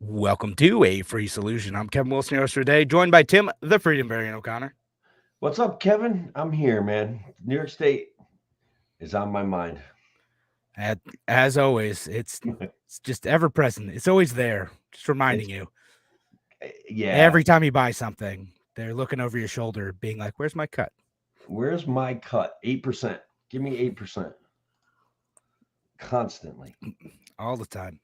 Welcome to A Free Solution. I'm Kevin Wilson, your host for today, joined by Tim, the Freedom Variant O'Connor. What's up, Kevin? I'm here, man. New York State is on my mind. As always, it's just ever present. It's always there, just reminding you. Yeah. Every time you buy something, they're looking over your shoulder, being like, "Where's my cut? Where's my cut? 8%. Give me 8%. Constantly. All the time."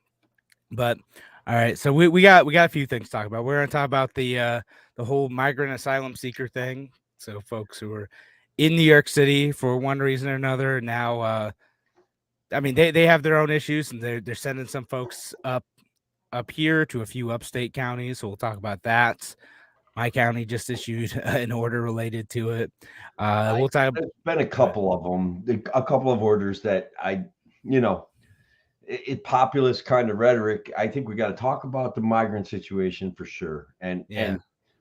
But all right, so we got a few things to talk about. We're going to talk about the whole migrant asylum seeker thing. So folks who are in New York City for one reason or another now. I mean, they have their own issues, and they're sending some folks up here to a few upstate counties. So we'll talk about that. My county just issued an order related to it. We'll talk. There's been a couple of them, a couple of orders that it populist kind of rhetoric. I think we got to talk about the migrant situation for sure, and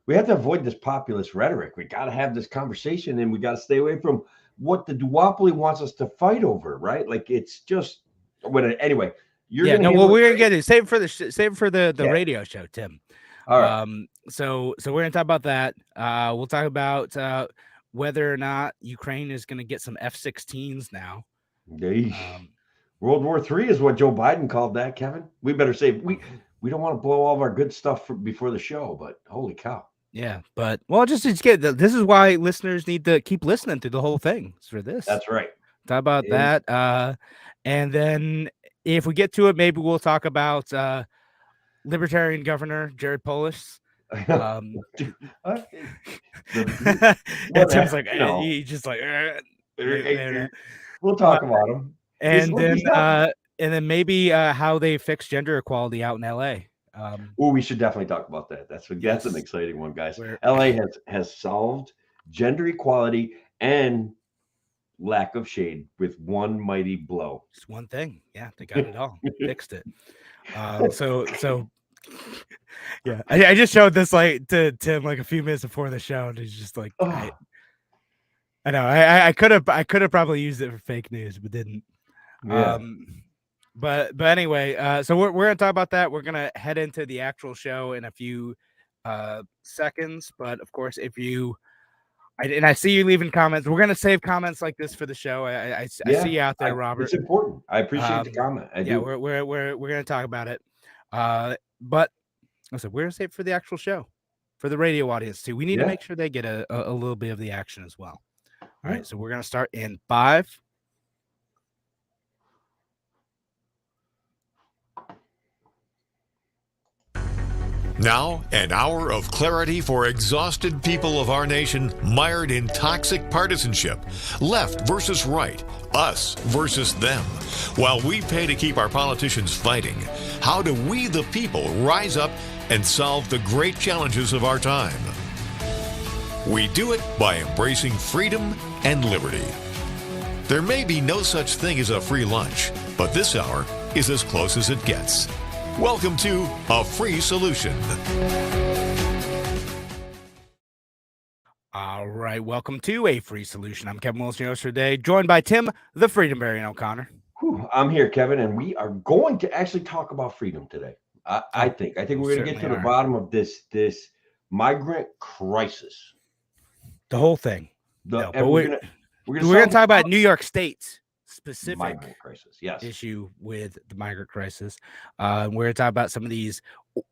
we have to avoid this populist rhetoric. We got to have this conversation, and we got to stay away from what the duopoly wants us to fight over, right? Like it's just anyway. We're gonna get it. Save it for the radio show, Tim. All right. So we're gonna talk about that. We'll talk about whether or not Ukraine is gonna get some F-16s now. World War III is what Joe Biden called that, Kevin. We better say we don't want to blow all of our good stuff before the show, but holy cow. Yeah, but just this is why listeners need to keep listening through the whole thing for this. That's right. Talk about that. And then if we get to it, maybe we'll talk about Libertarian Governor Jared Polis. And Tim's like, he's just like, we'll talk about him. And then maybe how they fix gender equality out in LA. We should definitely talk about that. That's an exciting one, guys. LA has solved gender equality and lack of shade with one mighty blow. Just one thing. Yeah, they got it all. Fixed it. So yeah, I just showed this like to Tim like a few minutes before the show, and he's just like, I know I could have probably used it for fake news, but didn't. Yeah. But anyway, so we're gonna talk about that. We're gonna head into the actual show in a few seconds. But of course, I see you leaving comments. We're gonna save comments like this for the show. I see you out there, Robert. It's important. I appreciate the comment. We're gonna talk about it. But listen, we're gonna save it for the actual show, for the radio audience too. We need to make sure they get a little bit of the action as well. All right, so we're gonna start in 5. Now, an hour of clarity for exhausted people of our nation mired in toxic partisanship. Left versus right, us versus them. While we pay to keep our politicians fighting, how do we, the people, rise up and solve the great challenges of our time? We do it by embracing freedom and liberty. There may be no such thing as a free lunch, but this hour is as close as it gets. Welcome to A Free Solution. All right, welcome to A Free Solution. I'm Kevin Wilson, your host for today, joined by Tim, the Freedom Variant O'Connor. I'm here, Kevin, and we are going to actually talk about freedom today. I think we're going to get to the bottom of this migrant crisis. The whole thing. We're going to talk about New York State's specific migrant crisis, issue with the migrant crisis. We're going to talk about some of these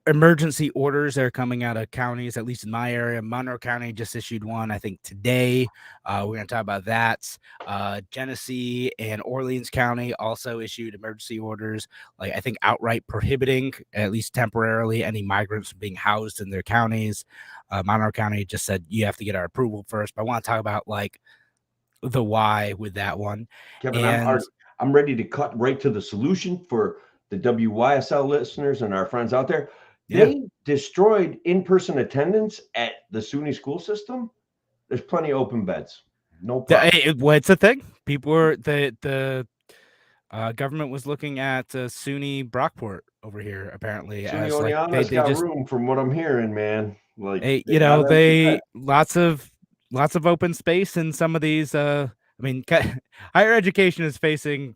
emergency orders that are coming out of counties, at least in my area. Monroe County just issued one, I think, today. We're going to talk about that. Genesee and Orleans County also issued emergency orders, like I think outright prohibiting, at least temporarily, any migrants from being housed in their counties. Monroe County just said you have to get our approval first. But I want to talk about like the why with that one. Kevin, I'm ready to cut right to the solution for the WYSL listeners and our friends out there. They destroyed in-person attendance at the SUNY school system. There's plenty of open beds. No problem. It's a thing. People were the government was looking at SUNY Brockport over here apparently. SUNY Oneonta's got room from what I'm hearing, man. Like they lots of open space in some of these. I mean, higher education is facing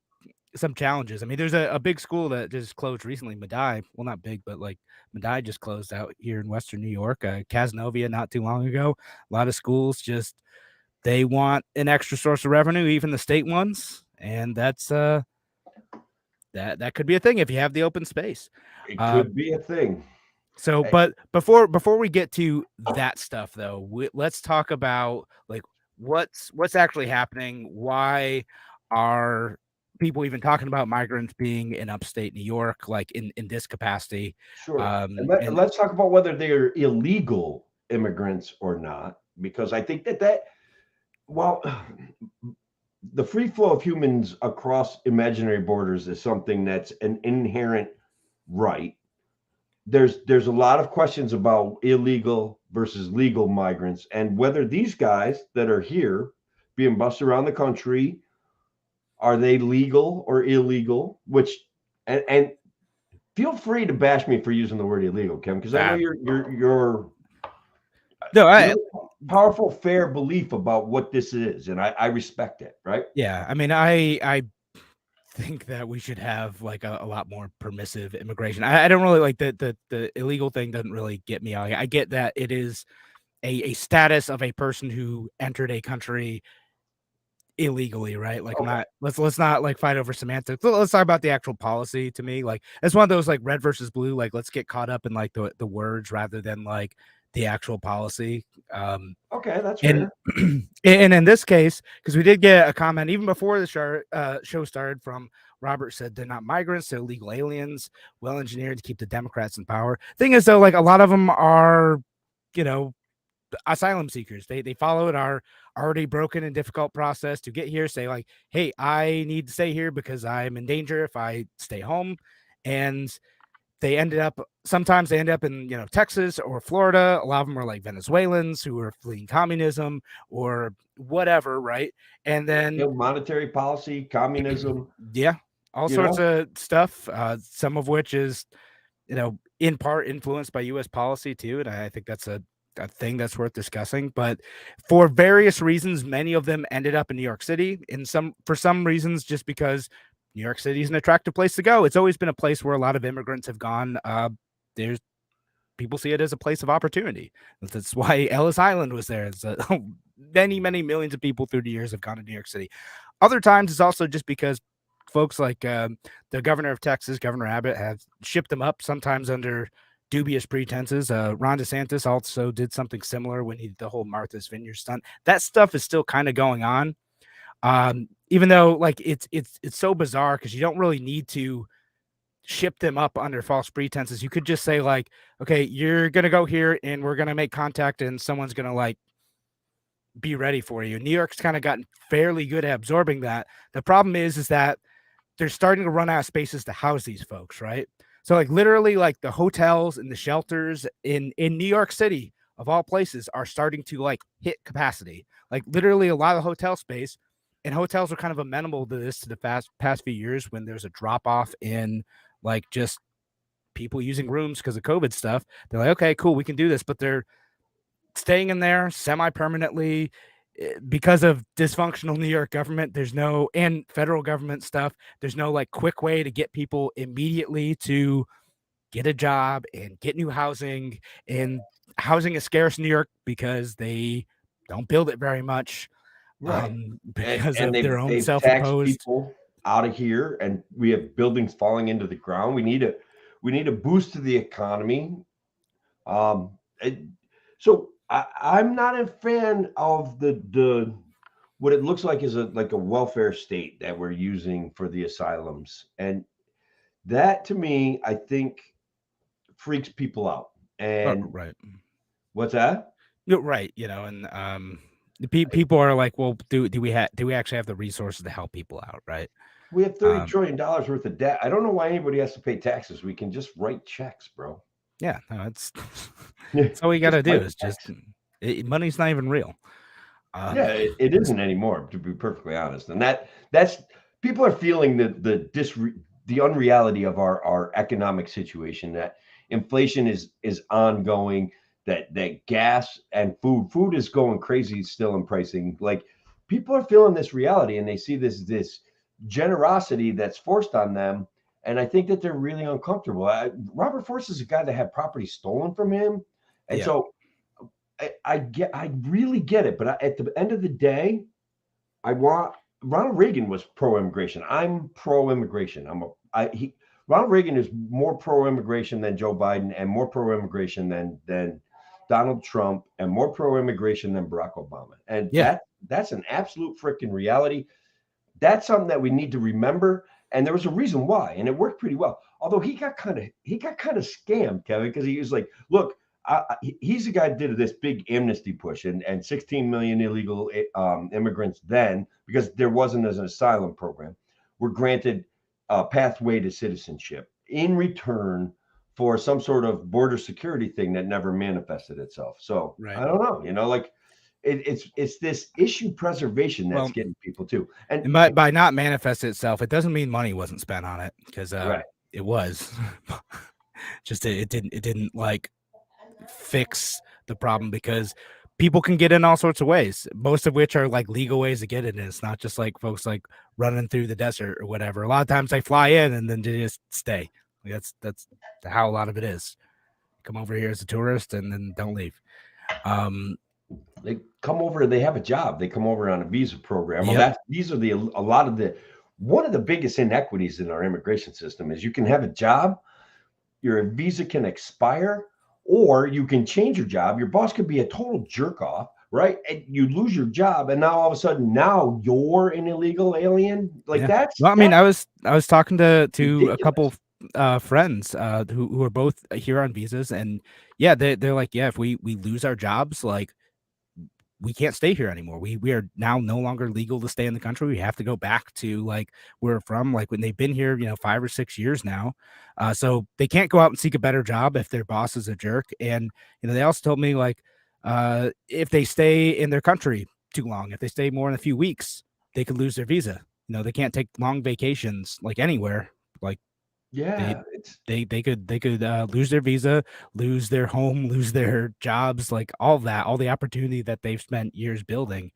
some challenges. I mean, there's a big school that just closed recently, Medaille. Well, not big, but like Medaille just closed out here in Western New York. Cazenovia not too long ago. A lot of schools just they want an extra source of revenue, even the state ones, and that's that could be a thing if you have the open space. It could be a thing. So, but before we get to that stuff, though, let's talk about like what's actually happening. Why are people even talking about migrants being in upstate New York, like in this capacity? Sure. And let's talk about whether they are illegal immigrants or not, because I think that well, the free flow of humans across imaginary borders is something that's an inherent right. There's a lot of questions about illegal versus legal migrants and whether these guys that are here being bussed around the country, are they legal or illegal? Which and feel free to bash me for using the word illegal, Kim, because I know you're powerful, fair belief about what this is, and I respect it, right? Yeah, I mean, I think that we should have like a lot more permissive immigration. I don't really like the illegal thing doesn't really get me. I get that it is a status of a person who entered a country illegally, right? Like, Okay. let's not like fight over semantics. Let's talk about the actual policy. To me, like it's one of those like red versus blue. Like let's get caught up in like the words rather than like the actual policy. Okay, that's fair. And in this case, because we did get a comment even before the show started from Robert said they're not migrants, they're illegal aliens, well engineered to keep the Democrats in power. Thing is, though, like a lot of them are, you know, asylum seekers. They followed our already broken and difficult process to get here. Say like, hey, I need to stay here because I'm in danger if I stay home, and sometimes they end up in, Texas or Florida. A lot of them are like Venezuelans who are fleeing communism or whatever, right? And then monetary policy, communism, yeah, all sorts of stuff, some of which is, in part influenced by US policy too, and I think that's a thing that's worth discussing. But for various reasons, many of them ended up in New York City, for some reasons just because New York City is an attractive place to go. It's always been a place where a lot of immigrants have gone. There's people see it as a place of opportunity. That's why Ellis Island was there. It's many millions of people through the years have gone to New York City. Other times it's also just because folks like the governor of Texas, Governor Abbott, have shipped them up sometimes under dubious pretenses. Ron DeSantis also did something similar when he did the whole Martha's Vineyard stunt. That stuff is still kind of going on. Even though like it's so bizarre because you don't really need to ship them up under false pretenses. You could just say like, okay, you're going to go here and we're going to make contact and someone's going to like be ready for you. New York's kind of gotten fairly good at absorbing that. The problem is that they're starting to run out of spaces to house these folks, right? So like literally like the hotels and the shelters in New York City of all places are starting to like hit capacity. Like literally a lot of hotel space, and hotels are kind of amenable to this to the past few years when there's a drop off in like just people using rooms because of COVID stuff. They're like, okay, cool, we can do this, but they're staying in there semi-permanently because of dysfunctional New York government. And federal government stuff. There's no like quick way to get people immediately to get a job and get new housing. And housing is scarce in New York because they don't build it very much. Right. Because of their own self-imposed people out of here, and we have buildings falling into the ground. We need a boost to the economy. So I'm not a fan of the what it looks like is a welfare state that we're using for the asylums, and that to me I think freaks people out. And right, what's that? You're right, and people are like, well, do we actually have the resources to help people out, right? We have $30 trillion worth of debt. I don't know why anybody has to pay taxes. We can just write checks, bro. Yeah, no, that's all we got to do is just money's not even real. It isn't anymore, to be perfectly honest. And that's people are feeling the unreality of our economic situation, that inflation is ongoing, that gas and food is going crazy still in pricing. Like people are feeling this reality, and they see this generosity that's forced on them. And I think that they're really uncomfortable. Robert Force is a guy that had property stolen from him. And so I really get it. But at the end of the day, Ronald Reagan was pro-immigration. I'm pro-immigration. Ronald Reagan is more pro-immigration than Joe Biden, and more pro-immigration than Donald Trump, and more pro-immigration than Barack Obama. And that's an absolute freaking reality. That's something that we need to remember. And there was a reason why, and it worked pretty well. Although he got kind of scammed, Kevin, because he was like, look, he's the guy that did this big amnesty push, and 16 million illegal immigrants then, because there wasn't an asylum program, were granted a pathway to citizenship in return for some sort of border security thing that never manifested itself. So I don't know, like it's this issue preservation that's getting people too. And by not manifest itself, it doesn't mean money wasn't spent on it, because it was. Just it didn't like fix the problem, because people can get in all sorts of ways, most of which are like legal ways to get in. It's not just like folks like running through the desert or whatever. A lot of times they fly in and then they just stay. That's how a lot of it is. Come over here as a tourist and then don't leave. They come over, they have a job, they come over on a visa program. Well, these are one of the biggest inequities in our immigration system is you can have a job, your visa can expire, or you can change your job. Your boss could be a total jerk off, right? And you lose your job, and now all of a sudden, now you're an illegal alien. That's. Well, I mean, I was talking to ridiculous. A couple friends who are both here on visas, and they're like, if we lose our jobs, like, we can't stay here anymore. We are now no longer legal to stay in the country. We have to go back to like where we're from, like when they've been here, 5 or 6 years now. So they can't go out and seek a better job if their boss is a jerk. And, they also told me like, if they stay in their country too long, if they stay more than a few weeks, they could lose their visa. They can't take long vacations like anywhere. Like, they could lose their visa, lose their home, lose their jobs, like all the opportunity that they've spent years building,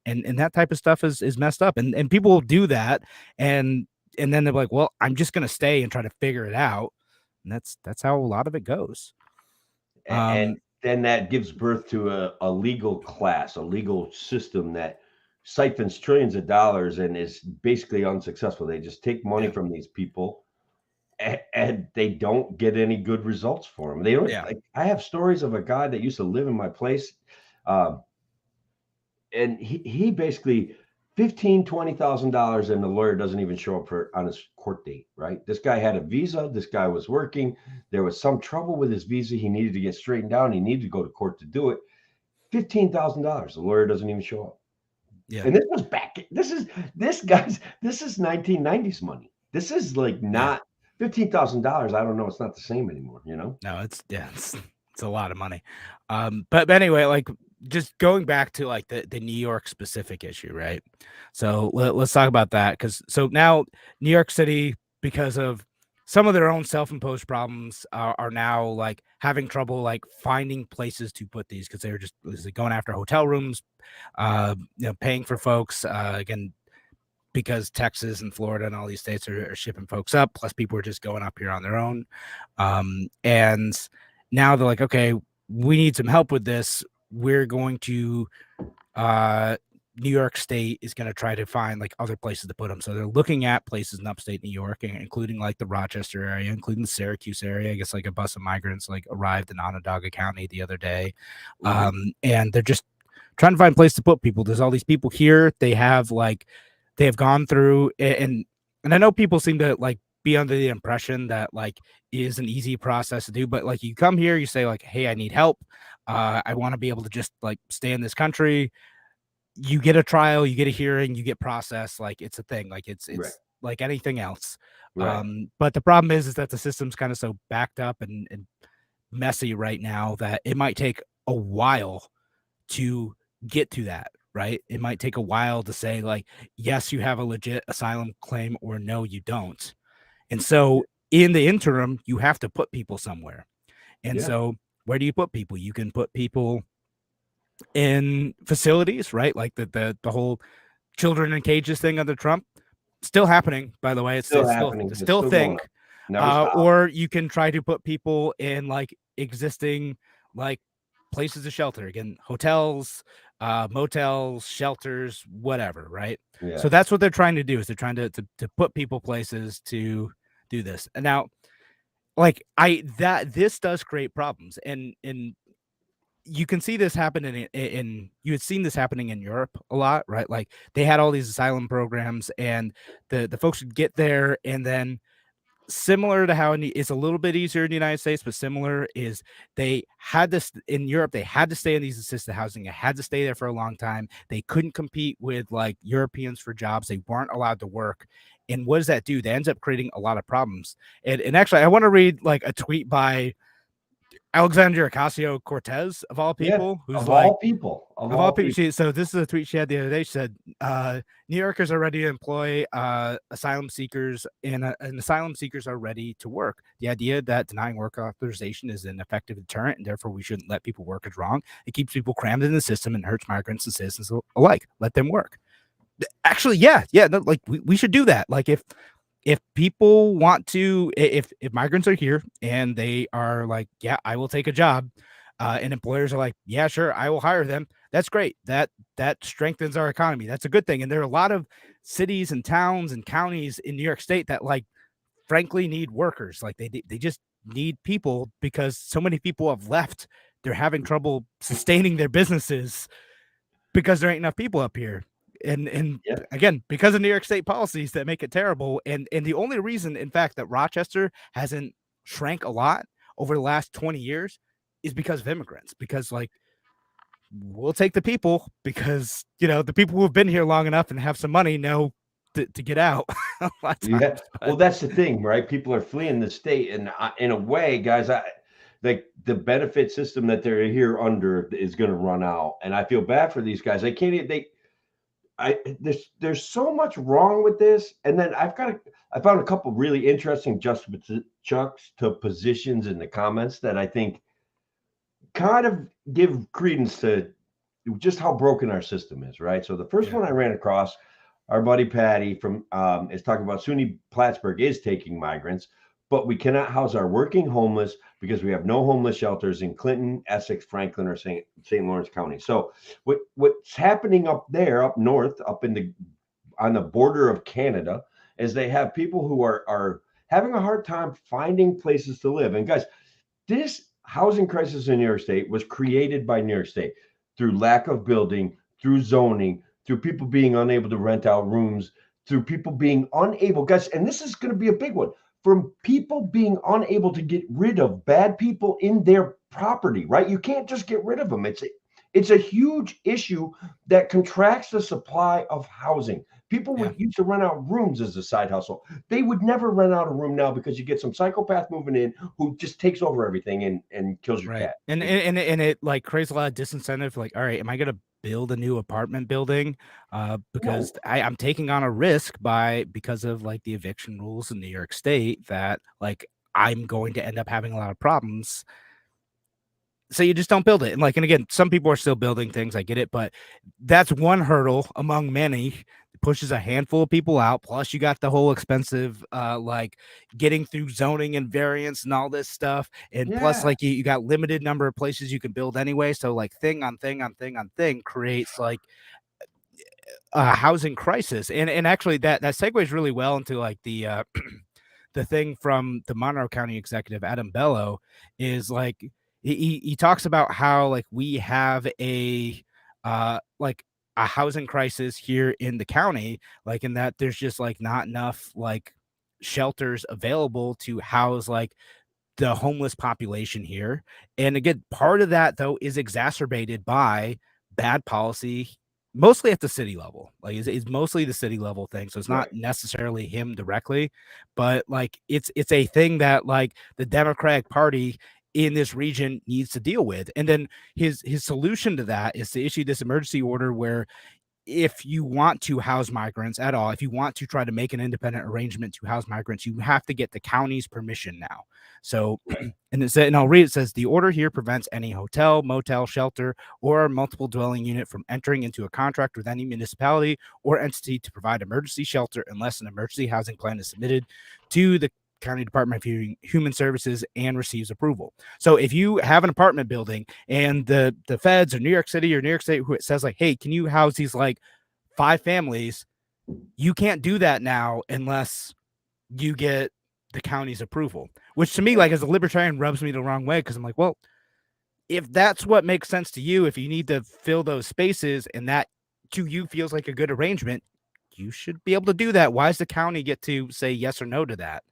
and that type of stuff is messed up. And people will do that, and then they're like, well, I'm just gonna stay and try to figure it out, and that's how a lot of it goes. And then that gives birth to a legal class, a legal system that siphons trillions of dollars and is basically unsuccessful. They just take money from these people, and they don't get any good results for them. They don't. Like, I have stories of a guy that used to live in my place, and he basically $15,000-$20,000, and the lawyer doesn't even show up on his court date. Right? This guy had a visa. This guy was working. There was some trouble with his visa. He needed to get straightened out. He needed to go to court to do it. $15,000. The lawyer doesn't even show up. Yeah. And this was back. This is 1990s money. This is like not. $15,000. I don't know. It's not the same anymore, No, it's a lot of money. But anyway, like just going back to like the New York specific issue, right? So let's talk about that, because so now New York City, because of some of their own self-imposed problems, are now like having trouble like finding places to put these, because they're just going after hotel rooms, paying for folks again. Because Texas and Florida and all these states are shipping folks up, plus people are just going up here on their own. And now they're like, okay, we need some help with this. We're going to, New York State is going to try to find like other places to put them. So they're looking at places in upstate New York, including like the Rochester area, including the Syracuse area. I guess like a bus of migrants like arrived in Onondaga County the other day. And they're just trying to find a place to put people. There's all these people here. They have gone through, and I know people seem to like be under the impression that like it is an easy process to do, but like you come here, you say like, hey, I need help. I want to be able to just like stay in this country. You get a trial, you get a hearing, you get processed. Like it's a thing. Like it's like anything else. Right. But the problem is that the system's kind of so backed up and messy right now that it might take a while to get to that. Right. It might take a while to say like, yes, you have a legit asylum claim, or no, you don't. And so in the interim, you have to put people somewhere. And so where do you put people? You can put people in facilities, right? Like the whole children in cages thing under Trump. Still happening, by the way. It's Still still happening. it's It's still a still going thing. on. Never stop. Or you can try to put people in like existing like places of shelter, again, hotels, motels, shelters, whatever, right? Yeah. So that's what they're trying to do, is they're trying to put people places to do this. And now, like, this does create problems, and you can see this happen in you had seen this happening in Europe a lot, right? Like, they had all these asylum programs, and the folks would get there, and then similar to how it's a little bit easier in the United States, but similar is they had this in Europe. They had to stay in these assisted housing. They had to stay there for a long time. They couldn't compete with like Europeans for jobs. They weren't allowed to work. And what does that do? That ends up creating a lot of problems. And actually, I want to read like a tweet by Alexandria Ocasio-Cortez, of all people, who's of like, all people, of all people. So this is a tweet she had the other day. She said, New Yorkers are ready to employ asylum seekers, and asylum seekers are ready to work. The idea that denying work authorization is an effective deterrent, and therefore we shouldn't let people work, is wrong. It keeps people crammed in the system and hurts migrants and citizens alike. Let them work. Actually, yeah, no, like we should do that. Like, if people want to, if migrants are here and they are like, yeah, I will take a job, and employers are like, yeah, sure, I will hire them, that's great. That strengthens our economy. That's a good thing. And there are a lot of cities and towns and counties in New York State that, like, frankly need workers. Like, they just need people because so many people have left. They're having trouble sustaining their businesses because there ain't enough people up here. And again, because of New York State policies that make it terrible. And the only reason, in fact, that Rochester hasn't shrank a lot over the last 20 years is because of immigrants. Because, like, we'll take the people, because, you know, the people who have been here long enough and have some money know to get out. Yeah. Well, that's the thing, right? People are fleeing the state, and in a way, guys, like, the benefit system that they're here under is going to run out, and I feel bad for these guys. There's so much wrong with this, and then I found a couple really interesting juxtapositions in the comments that I think kind of give credence to just how broken our system is, right? So the first one I ran across, our buddy Patty from is talking about SUNY Plattsburgh is taking migrants, but we cannot house our working homeless because we have no homeless shelters in Clinton, Essex, Franklin, or St. Lawrence County. So what's happening up there, up north, on the border of Canada, is they have people who are having a hard time finding places to live. And guys, this housing crisis in New York State was created by New York State through lack of building, through zoning, through people being unable to rent out rooms, through people being unable, guys, and this is going to be a big one, from people being unable to get rid of bad people in their property, right? You can't just get rid of them. It's a huge issue that contracts the supply of housing. People would used to rent out rooms as a side hustle. They would never rent out a room now because you get some psychopath moving in who just takes over everything and kills your cat. And it like creates a lot of disincentive. Like, all right, am I going to build a new apartment building because I'm taking on a risk because of like the eviction rules in New York State, that like I'm going to end up having a lot of problems. So you just don't build it. And again, some people are still building things, I get it, but that's one hurdle among many. It pushes a handful of people out. Plus you got the whole expensive like getting through zoning and variance and all this stuff. And plus, like, you got limited number of places you can build anyway. So like thing on thing on thing on thing creates like a housing crisis. And actually that segues really well into like the the thing from the Monroe County executive, Adam Bello, is like, he talks about how like we have a housing crisis here in the county, like in that there's just like not enough like shelters available to house like the homeless population here. And again, part of that though is exacerbated by bad policy, mostly at the city level. Like it's mostly the city level thing. So it's not necessarily him directly, but like it's a thing that like the Democratic Party in this region needs to deal with. And then his solution to that is to issue this emergency order where if you want to house migrants at all, if you want to try to make an independent arrangement to house migrants, you have to get the county's permission now. So, and I'll read, it says the order here prevents any hotel, motel, shelter, or multiple dwelling unit from entering into a contract with any municipality or entity to provide emergency shelter unless an emergency housing plan is submitted to the County Department of Human Services and receives approval. So if you have an apartment building and the feds or New York City who it says like, hey, can you house these like 5 families? You can't do that now unless you get the county's approval, which to me, like as a libertarian, rubs me the wrong way, because I'm like, well, if that's what makes sense to you, if you need to fill those spaces and that to you feels like a good arrangement, you should be able to do that. Why does the county get to say yes or no to that?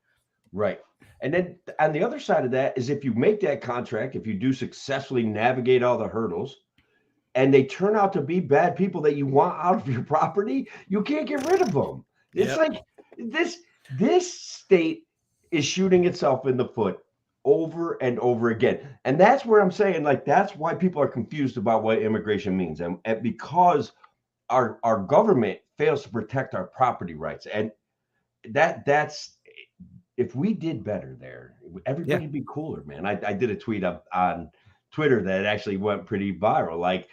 Right. And then on the other side of that is if you make that contract, if you do successfully navigate all the hurdles and they turn out to be bad people that you want out of your property, you can't get rid of them. It's like this state is shooting itself in the foot over and over again. And that's where I'm saying, like, that's why people are confused about what immigration means. And because our government fails to protect our property rights. And that's if we did better there, everybody'd be cooler, man. I did a tweet up on Twitter that actually went pretty viral. Like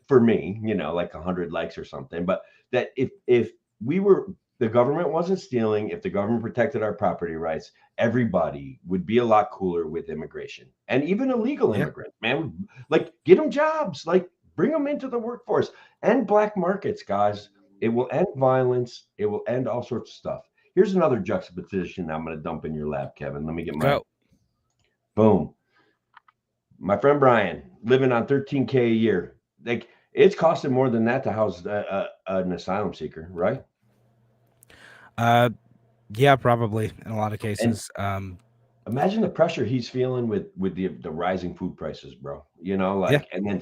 for me, like 100 likes or something. But that if we were, the government wasn't stealing, if the government protected our property rights, everybody would be a lot cooler with immigration, and even illegal immigrants, man. Like get them jobs, like bring them into the workforce, end black markets, guys. It will end violence. It will end all sorts of stuff. Here's another juxtaposition I'm going to dump in your lap, Kevin. Let me get my boom. My friend Brian, living on $13K a year. Like it's costing more than that to house an asylum seeker, right? Yeah, probably in a lot of cases. And imagine the pressure he's feeling with the rising food prices, bro. And then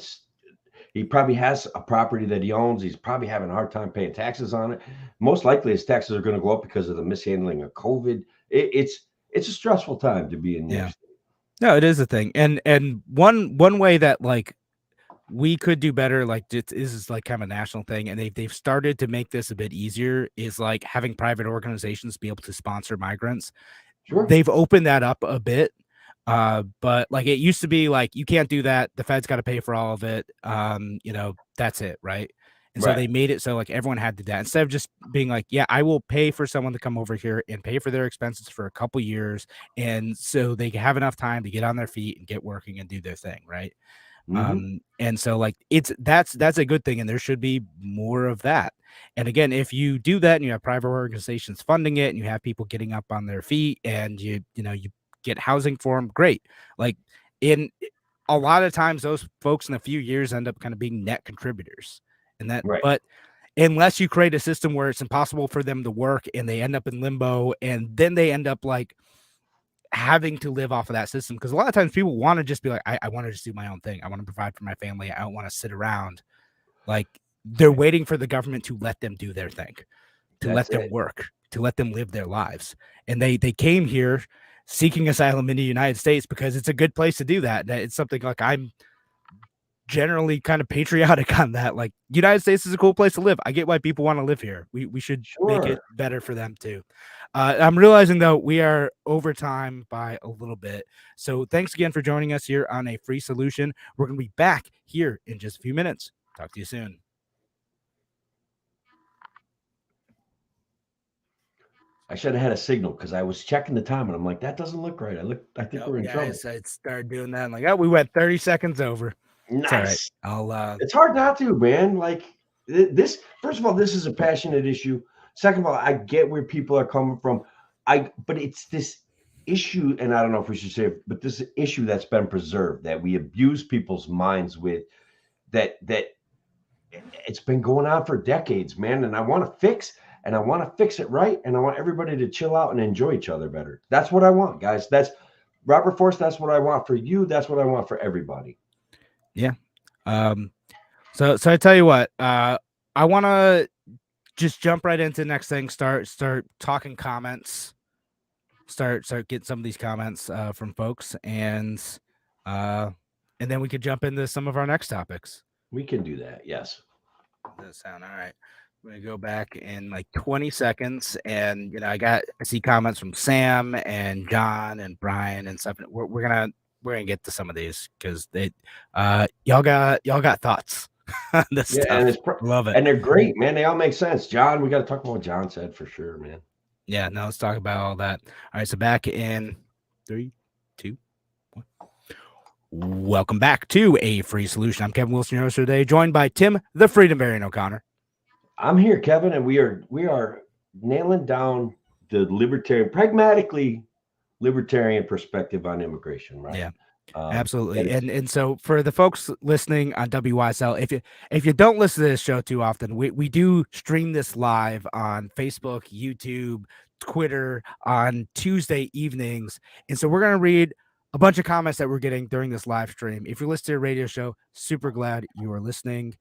he probably has a property that he owns. He's probably having a hard time paying taxes on it. Most likely his taxes are going to go up because of the mishandling of COVID. It's a stressful time to be in New York State. No, it is a thing. And one way that like we could do better, like this is like kind of a national thing, and they've started to make this a bit easier, is like having private organizations be able to sponsor migrants. Sure. They've opened that up a bit. But like it used to be like you can't do that. The Fed's got to pay for all of it. That's it, right? And so they made it so like everyone had to do that instead of just being like, yeah, I will pay for someone to come over here and pay for their expenses for a couple years, and so they have enough time to get on their feet and get working and do their thing, right? Mm-hmm. And so like that's a good thing, and there should be more of that. And again, if you do that and you have private organizations funding it and you have people getting up on their feet and you get housing for them, great. Like in a lot of times those folks in a few years end up kind of being net contributors, and that but unless you create a system where it's impossible for them to work and they end up in limbo, and then they end up like having to live off of that system, because a lot of times people want to just be like, I want to just do my own thing. I want to provide for my family. I don't want to sit around. Like they're waiting for the government to let them do their thing, to let them work, to let them live their lives. And they came here seeking asylum in the United States because it's a good place to do that. It's something like I'm generally kind of patriotic on that. Like United States is a cool place to live. I get why people want to live here. We should make it better for them too. I'm realizing though we are over time by a little bit. So thanks again for joining us here on A Free Solution. We're going to be back here in just a few minutes. Talk to you soon. I should have had a signal because I was checking the time and I'm like, that doesn't look right. I think we're in trouble. I started doing that. I'm like, oh, we went 30 seconds over. Nice. Right. It's hard not to, man. Like this, first of all, this is a passionate issue. Second of all, I get where people are coming from. But it's this issue, and I don't know if we should say it, but this issue that's been preserved, that we abuse people's minds with, that it's been going on for decades, man. And I want to fix it right. And I want everybody to chill out and enjoy each other better. That's what I want, guys. That's Robert Force. That's what I want for you. That's what I want for everybody. Yeah. So I tell you what, I want to just jump right into the next thing. Start talking comments. Start getting some of these comments from folks, and then we could jump into some of our next topics. We can do that. Yes. That sound all right. We're gonna go back in like 20 seconds, and I see comments from Sam and John and Brian and stuff. We're gonna get to some of these because they y'all got thoughts on this Yeah, stuff. and Love it. and they're great, man. They all make sense. John, we got to talk about what John said for sure, man. Yeah, no, let's talk about all that. All right, so back in 3, 2, 1. Welcome back to A Free Solution. I'm Kevin Wilson, your host today, joined by Tim the Freedom Variant O'Connor. I'm here, Kevin, and we are nailing down the pragmatically libertarian perspective on immigration, right? Yeah. Absolutely. And so for the folks listening on WYSL, if you don't listen to this show too often, we do stream this live on Facebook, YouTube, Twitter on Tuesday evenings. And so we're going to read a bunch of comments that we're getting during this live stream. If you're listening to a radio show, super glad you are listening.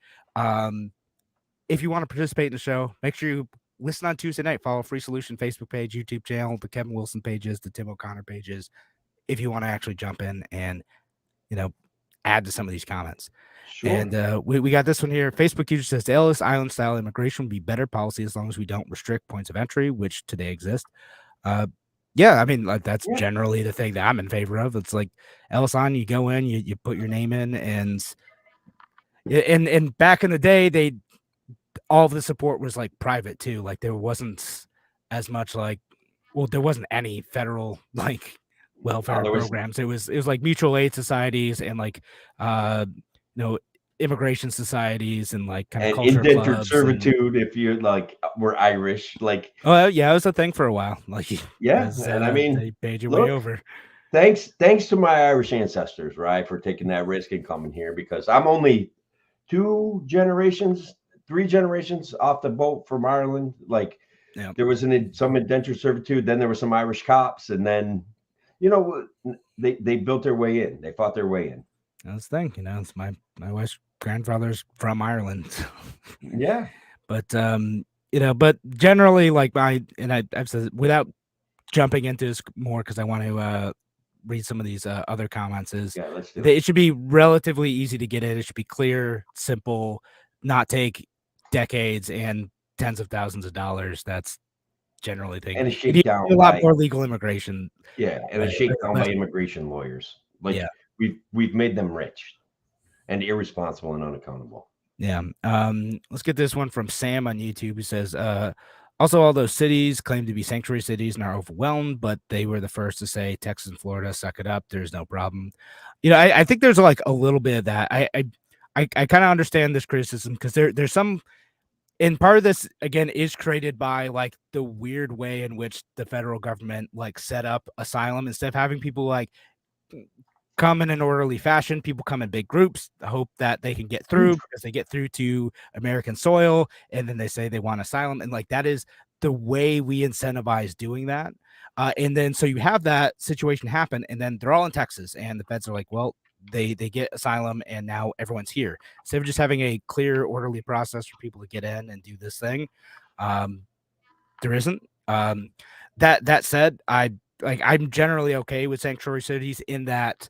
If you want to participate in the show, make sure you listen on Tuesday night. Follow Free Solution Facebook page, YouTube channel, the Kevin Wilson pages, the Tim O'Connor pages, if you want to actually jump in and, add to some of these comments. Sure. And we got this one here. Facebook user says, Ellis Island style immigration would be better policy as long as we don't restrict points of entry, which today exist. Yeah, I mean, like that's generally the thing that I'm in favor of. It's like Ellis Island, you go in, you put your name in, and back in the day, all of the support was like private too. Like there wasn't as much there wasn't any federal welfare programs. It was like mutual aid societies and immigration societies and kind of culture indentured clubs servitude if you were Irish. It was a thing for a while. And I mean, they paid your way over. Thanks to my Irish ancestors, right, for taking that risk and coming here, because I'm only 3 generations off the boat from Ireland. There was some indentured servitude, then there were some Irish cops, and then they built their way in. They fought their way in. That's the thing, it's my wife's grandfather's from Ireland. Yeah. But but generally, I've said, without jumping into this more, because I want to read some of these other comments, let's do it should be relatively easy to get in. It should be clear, simple, not take decades and tens of thousands of dollars. That's generally thing. And a shakedown a lot more legal immigration. Yeah, and a shakedown by immigration lawyers. We've made them rich and irresponsible and unaccountable. Yeah. Let's get this one from Sam on YouTube, who says, also, all those cities claim to be sanctuary cities and are overwhelmed, but they were the first to say Texas and Florida, suck it up. There's no problem. I think there's a little bit of that. I kind of understand this criticism because there's some. And part of this, again, is created by the weird way in which the federal government set up asylum. Instead of having people come in an orderly fashion, people come in big groups, hope that they can get through because they get through to American soil, and then they say they want asylum. And that is the way we incentivize doing that. And then so you have that situation happen, and then they're all in Texas, and the feds are like, well, they get asylum, and now everyone's here. Instead of just having a clear, orderly process for people to get in and do this thing, there isn't. That said, I'm generally okay with sanctuary cities in that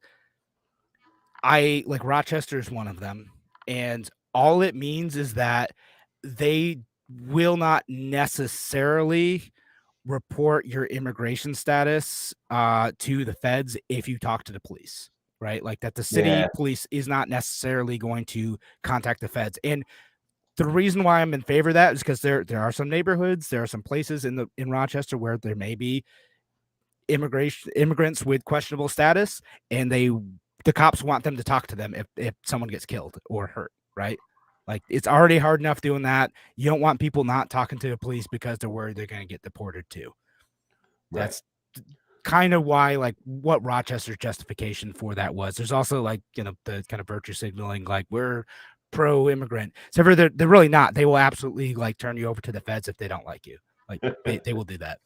Rochester is one of them, and all it means is that they will not necessarily report your immigration status to the feds if you talk to the police. Right, that the city police is not necessarily going to contact the feds. And the reason why I'm in favor of that is because there are some neighborhoods, there are some places in Rochester where there may be immigrants with questionable status, and the cops want them to talk to them if someone gets killed or hurt. Right, it's already hard enough doing that. You don't want people not talking to the police because they're worried they're going to get deported too. Right. That's kind of why what Rochester's justification for that was. There's also the kind of virtue signaling, we're pro-immigrant. So they're really not. They will absolutely take turn you over to the feds if they don't like you. They will do that.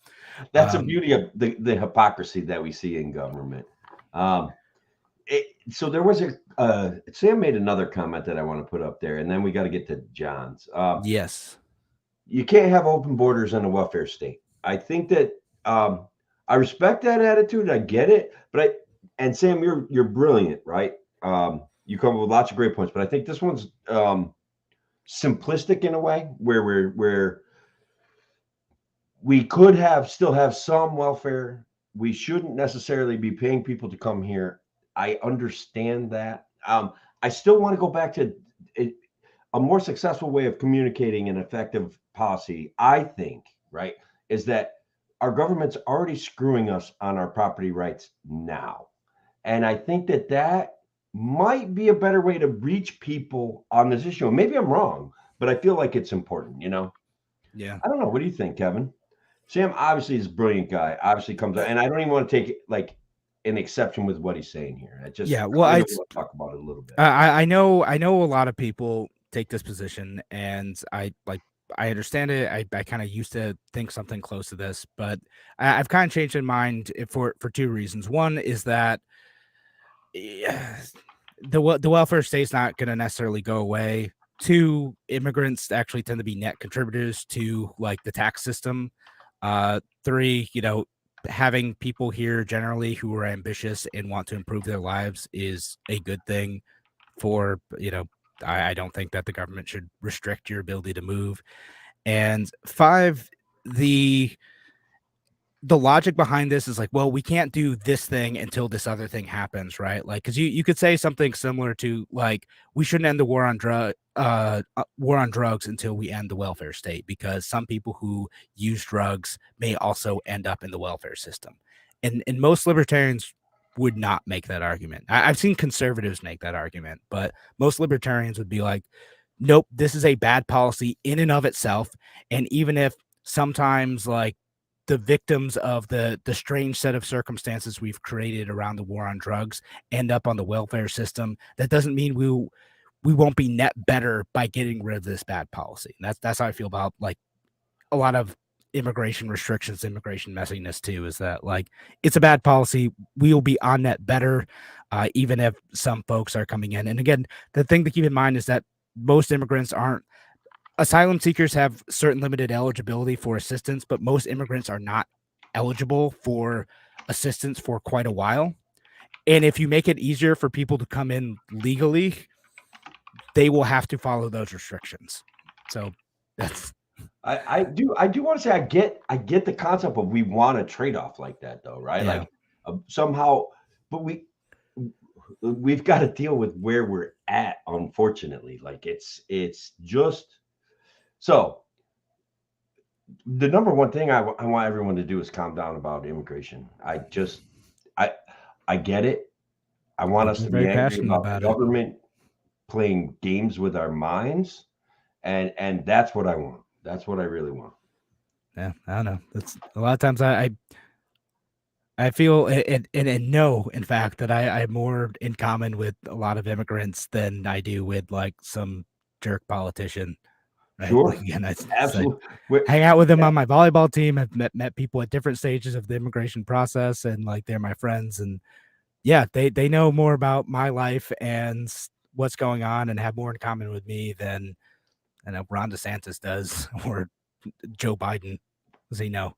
That's the beauty of the hypocrisy that we see in government. So there was Sam made another comment that I want to put up there, and then we got to get to John's. Yes. You can't have open borders in a welfare state. I think that I respect that attitude. I get it, and Sam, you're brilliant, right? You come up with lots of great points, but I think this one's simplistic in a way where we could still have some welfare. We shouldn't necessarily be paying people to come here. I understand that. I still want to go back to a more successful way of communicating an effective policy, I think, right, is that our government's already screwing us on our property rights now. And I think that might be a better way to reach people on this issue. And maybe I'm wrong, but I feel like it's important, Yeah. I don't know. What do you think, Kevin? Sam obviously is a brilliant guy, obviously comes out, and I don't even want to take like an exception with what he's saying here. I just Yeah, well, I want to talk about it a little bit. I know a lot of people take this position, and I understand it. I kind of used to think something close to this, but I've kind of changed my mind for two reasons. One is that the welfare state's not going to necessarily go away. Two, immigrants actually tend to be net contributors to like the tax system. Three, having people here generally who are ambitious and want to improve their lives is a good thing for, I don't think that the government should restrict your ability to move. And five, the logic behind this is like, well, we can't do this thing until this other thing happens, right? Like, because you could say something similar to like, we shouldn't end the war on drugs until we end the welfare state, because some people who use drugs may also end up in the welfare system, and most libertarians would not make that argument. I've seen conservatives make that argument, but most libertarians would be like, nope, this is a bad policy in and of itself, and even if sometimes like the victims of the strange set of circumstances we've created around the war on drugs end up on the welfare system, that doesn't mean we won't be net better by getting rid of this bad policy. And that's how I feel about like a lot of immigration restrictions, immigration messiness too, is that like, it's a bad policy. We will be on net better, even if some folks are coming in. And again, the thing to keep in mind is that most immigrants aren't, asylum seekers have certain limited eligibility for assistance, but most immigrants are not eligible for assistance for quite a while. And if you make it easier for people to come in legally, they will have to follow those restrictions. So that's, I do want to say I get the concept of we want a trade-off like that though, right? Yeah. Like somehow, but we've got to deal with where we're at, unfortunately. Like it's just so the number one thing I want everyone to do is calm down about immigration. I get it. I want us to be angry about the government playing games with our minds, and that's what I want. That's what I really want. Yeah, I don't know. That's a lot of times I feel and know, in fact, that I have more in common with a lot of immigrants than I do with like some jerk politician. Right? Sure. Like, again, absolutely. Like, hang out with them on my volleyball team. I've met people at different stages of the immigration process, and like they're my friends. And yeah, they know more about my life and what's going on and have more in common with me than Ron DeSantis does or Joe Biden, as he know.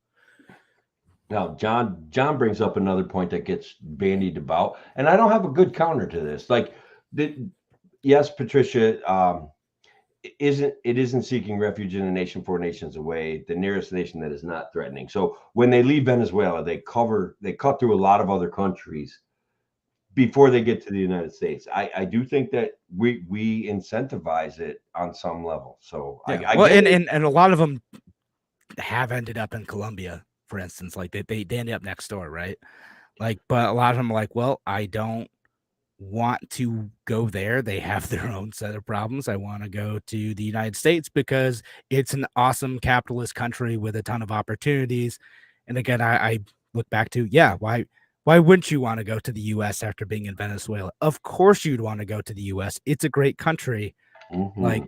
Now, John brings up another point that gets bandied about, and I don't have a good counter to this. Like, yes, Patricia, it isn't seeking refuge in a nation 4 nations away, the nearest nation that is not threatening. So when they leave Venezuela, they cut through a lot of other countries before they get to the United States. I do think that we incentivize it on some level. So yeah. And a lot of them have ended up in Colombia, for instance. Like they ended up next door, right? Like, but a lot of them are like, well, I don't want to go there. They have their own set of problems. I want to go to the United States because it's an awesome capitalist country with a ton of opportunities. And again, I look back to, why wouldn't you want to go to the US after being in Venezuela? Of course you'd want to go to the US. It's a great country. Mm-hmm. Like,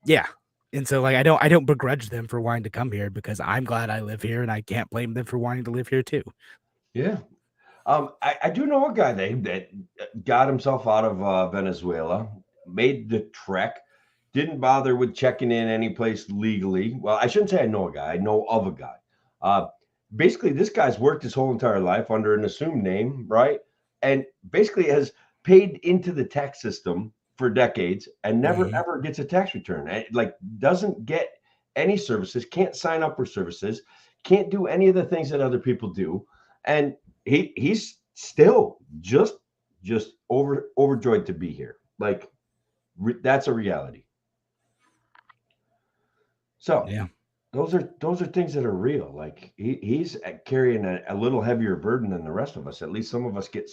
yeah. And so like I don't begrudge them for wanting to come here, because I'm glad I live here and I can't blame them for wanting to live here too. Yeah. I do know a guy that got himself out of Venezuela, made the trek, didn't bother with checking in any place legally. Well, I shouldn't say I know a guy. I know of a guy. Basically, this guy's worked his whole entire life under an assumed name, right? And basically has paid into the tax system for decades and never Mhm. ever gets a tax return. Like doesn't get any services, can't sign up for services, can't do any of the things that other people do, and he's still just overjoyed to be here. Like that's a reality. So Yeah. those are things that are real. Like he's carrying a little heavier burden than the rest of us. At least some of us get,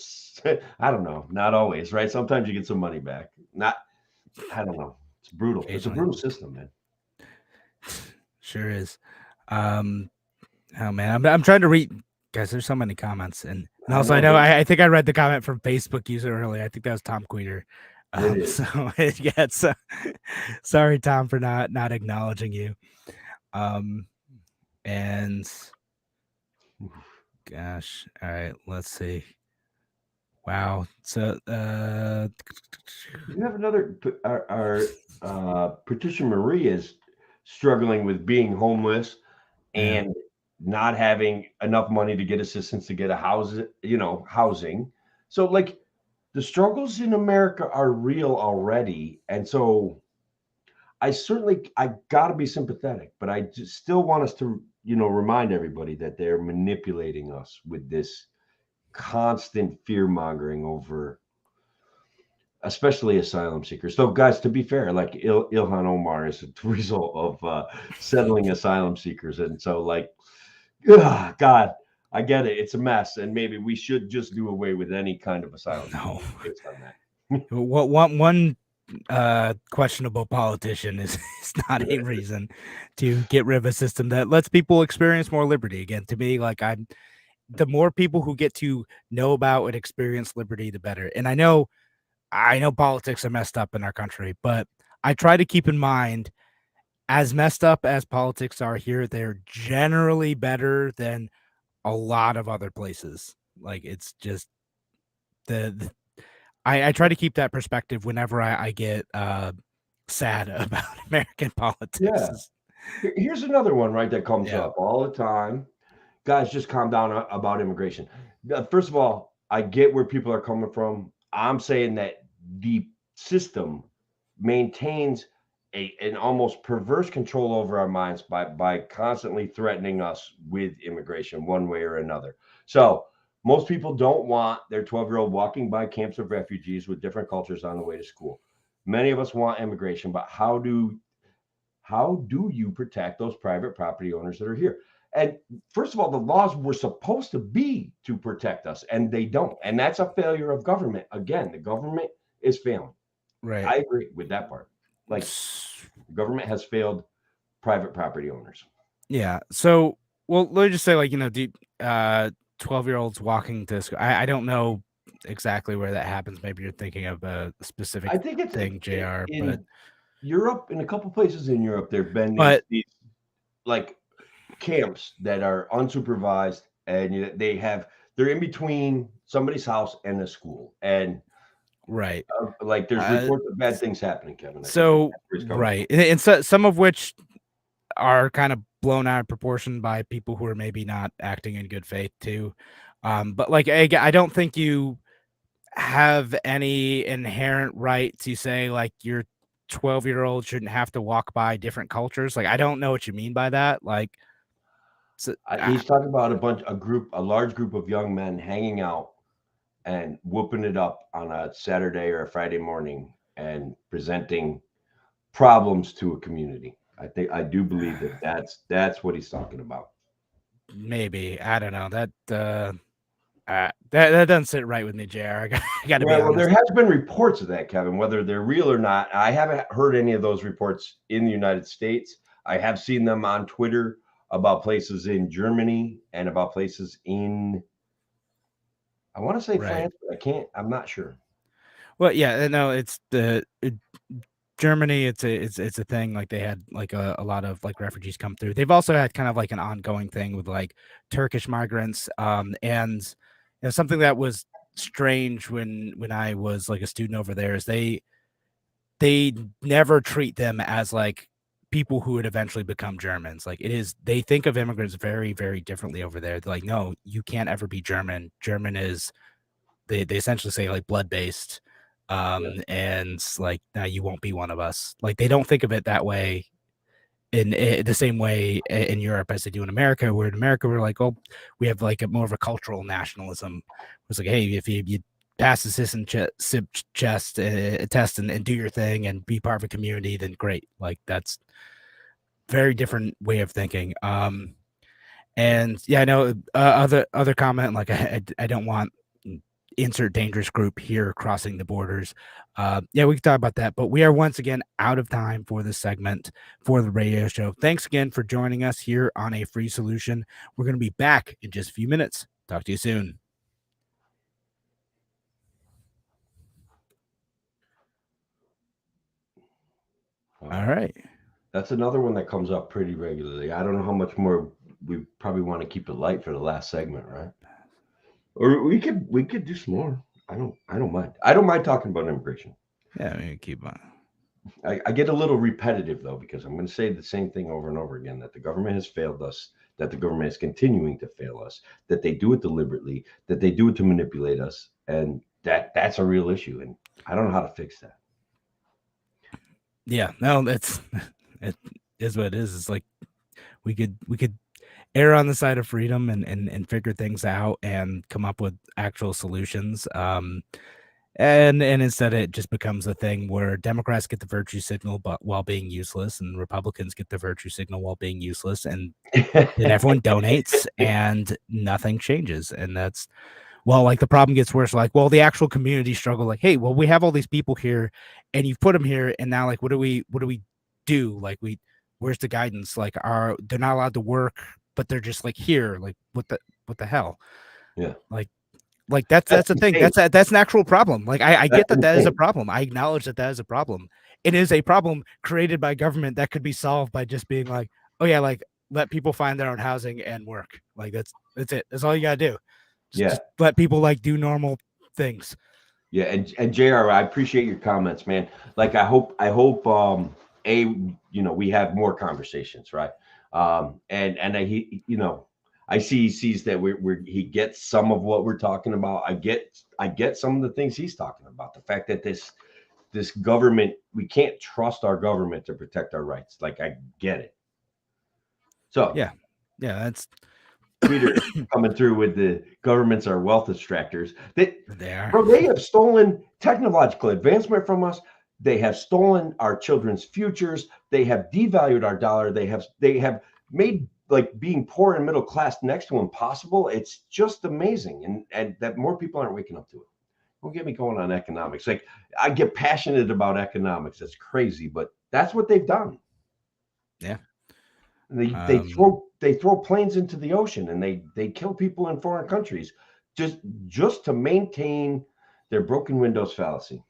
I don't know, not always, right? Sometimes you get some money back. Not, I don't know. It's brutal. It's a Occasionally. brutal system, man. Sure is. Oh man, I'm trying to read. Guys, there's so many comments, and also I know I think I read the comment from Facebook user earlier. I think that was Tom Queeter. So yeah, it's sorry, Tom, for not acknowledging you. And gosh, all right, let's see. Wow. So you have another. Patricia Marie is struggling with being homeless and not having enough money to get assistance to get a house, housing. So like the struggles in America are real already. And so I gotta be sympathetic, but I just still want us to, remind everybody that they're manipulating us with this constant fear mongering over especially asylum seekers. So, guys, to be fair, like Ilhan Omar is a result of settling asylum seekers, and so like, God, I get it. It's a mess, and maybe we should just do away with any kind of asylum based on that. What one questionable politician is not a reason to get rid of a system that lets people experience more liberty. Again, to me, like the more people who get to know about and experience liberty, the better. And I know politics are messed up in our country, but I try to keep in mind, as messed up as politics are here, they're generally better than a lot of other places. Like it's just I try to keep that perspective whenever I get sad about American politics. Yeah. Here's another one, right, that comes up all the time. Guys, just calm down about immigration. First of all, I get where people are coming from. I'm saying that the system maintains an almost perverse control over our minds by constantly threatening us with immigration one way or another. So most people don't want their 12-year-old walking by camps of refugees with different cultures on the way to school. Many of us want immigration, but how do you protect those private property owners that are here? And first of all, the laws were supposed to be to protect us, and they don't. And that's a failure of government. Again, the government is failing. Right. I agree with that part. Like, the government has failed private property owners. Yeah. So, well, let me just say, like, 12-year-olds walking to school. I don't know exactly where that happens. Maybe you're thinking of a specific thing, JR. But Europe, in a couple places in Europe, there've been these like camps that are unsupervised, and they're in between somebody's house and a school, and right, like there's reports of bad things happening, Kevin. So right, and so some of which are kind of blown out of proportion by people who are maybe not acting in good faith too. But like I don't think you have any inherent right to say like your 12-year-old shouldn't have to walk by different cultures. Like I don't know what you mean by that. Like he's talking about a large group of young men hanging out and whooping it up on a Saturday or a Friday morning and presenting problems to a community. I do believe that's what he's talking about. Maybe, I don't know, that doesn't sit right with me, JR. I gotta be honest. Well, there has been reports of that, Kevin, whether they're real or not. I haven't heard any of those reports in the United States. I have seen them on Twitter about places in Germany and about places in, I want to say France, but I'm not sure. Well, yeah, no, it's Germany. It's a thing. Like they had like a lot of like refugees come through. They've also had kind of like an ongoing thing with like Turkish migrants. And something that was strange when I was like a student over there is they never treat them as like people who would eventually become Germans. Like they think of immigrants very, very differently over there. They're like, no, you can't ever be German. German is, they essentially say like blood-based. And like, now you won't be one of us. Like, they don't think of it that way in the same way in Europe as they do in America, where in America we're like, oh, we have like a more of a cultural nationalism. It's like, hey, if you pass the SIP test and do your thing and be part of a community, then great. Like, that's very different way of thinking. And yeah, I know other comment, like I don't want insert dangerous group here crossing the borders. Yeah, we can talk about that, but we are once again out of time for this segment for the radio show. Thanks again for joining us here on A Free Solution. We're going to be back in just a few minutes. Talk to you soon. All right. That's another one that comes up pretty regularly. I don't know how much more. We probably want to keep it light for the last segment, right? Or we could do some more. I don't mind. I don't mind talking about immigration. Yeah, I mean, keep on. I get a little repetitive though, because I'm going to say the same thing over and over again, that the government has failed us, that the government is continuing to fail us, that they do it deliberately, that they do it to manipulate us, and that's a real issue. And I don't know how to fix that. Yeah, no, it is what it is. It's like we could err on the side of freedom and figure things out and come up with actual solutions. And instead it just becomes a thing where Democrats get the virtue signal but while being useless, and Republicans get the virtue signal while being useless, and then everyone donates and nothing changes. And that's, well, like, the problem gets worse. Like, well, the actual community struggle, like, hey, well, we have all these people here and you've put them here, and now, like, what do we do? Like, where's the guidance? Like, they're not allowed to work, but they're just like here. Like, what the hell? Yeah. Like that's the thing. That's an actual problem. Like, I get that is a problem. I acknowledge that is a problem. It is a problem created by government that could be solved by just being like, oh yeah, like, let people find their own housing and work. Like, that's it. That's all you gotta do. Just let people like do normal things. Yeah, and JR, I appreciate your comments, man. Like, I hope we have more conversations, right? I see he sees that he gets some of what we're talking about. I get some of the things he's talking about. The fact that this government, we can't trust our government to protect our rights. Like, I get it. So yeah, that's Peter coming through with the governments are wealth extractors. They are. Bro, they have stolen technological advancement from us. They have stolen our children's futures. They have devalued our dollar. They have made, like, being poor and middle class next to impossible. It's just amazing, and that more people aren't waking up to it. Don't get me going on economics. Like, I get passionate about economics. That's crazy, but that's what they've done. Yeah. They throw planes into the ocean, and they kill people in foreign countries just to maintain their broken windows fallacy.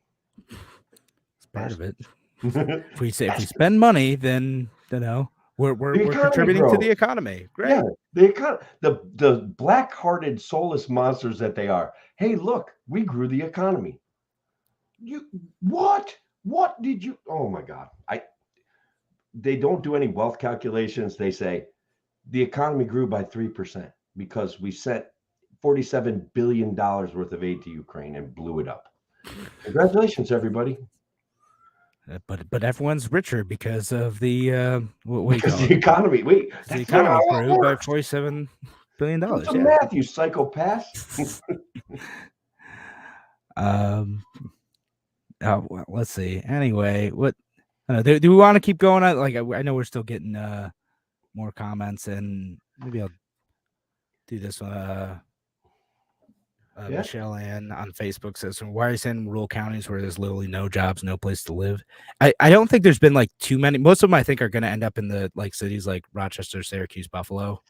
It's part of it. If we spend money, then we're contributing to the economy. Great. Yeah, the black-hearted, soulless monsters that they are. Hey, look, we grew the economy. What did you? Oh my God! They don't do any wealth calculations. They say the economy grew by 3% because we sent $47 billion worth of aid to Ukraine and blew it up. Congratulations, everybody. But everyone's richer because of the the economy. The economy grew by $47 billion. What's the math, you psychopath? Well, let's see. Anyway, what do we want to keep going on? Like, I know we're still getting more comments, and maybe I'll do this one. Michelle Ann on Facebook says, why are you saying rural counties where there's literally no jobs, no place to live? I don't think there's been like too many. Most of them I think are going to end up in the like cities like Rochester, Syracuse, Buffalo.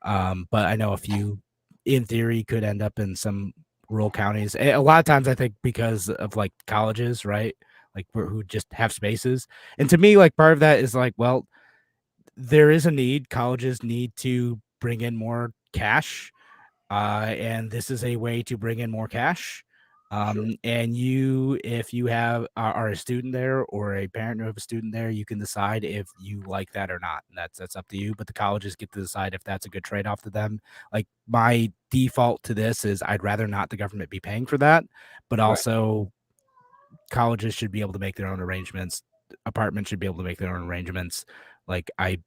But I know a few in theory could end up in some rural counties. A lot of times I think because of like colleges, right? Like who just have spaces. And to me, like, part of that is like, well, there is a need. Colleges need to bring in more cash. And this is a way to bring in more cash. Sure. And if you are a student there or a parent of a student there, you can decide if you like that or not. And that's up to you. But the colleges get to decide if that's a good trade-off to them. Like, my default to this is I'd rather not the government be paying for that, but also colleges should be able to make their own arrangements. Apartments should be able to make their own arrangements. Like I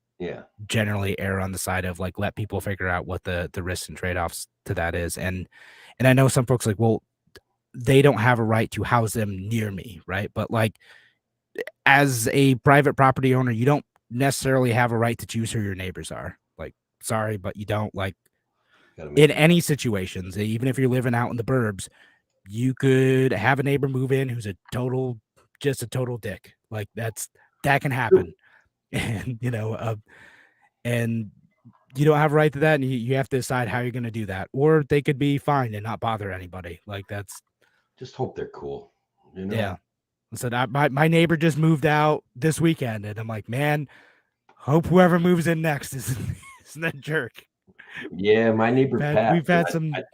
generally err on the side of like let people figure out what the risks and trade-offs to that is. And I know some folks like, well, they don't have a right to house them near me, right? But like as a private property owner, you don't necessarily have a right to choose who your neighbors are. Like, sorry, but you don't. Like in any situations, even if you're living out in the burbs, you could have a neighbor move in who's a total dick. Like that can happen. And and you don't have a right to that, and you have to decide how you're going to do that. Or they could be fine and not bother anybody. Like that's just hope they're cool. Yeah. So my neighbor just moved out this weekend, and I'm like, man, hope whoever moves in next isn't a jerk. Yeah, my neighbor passed.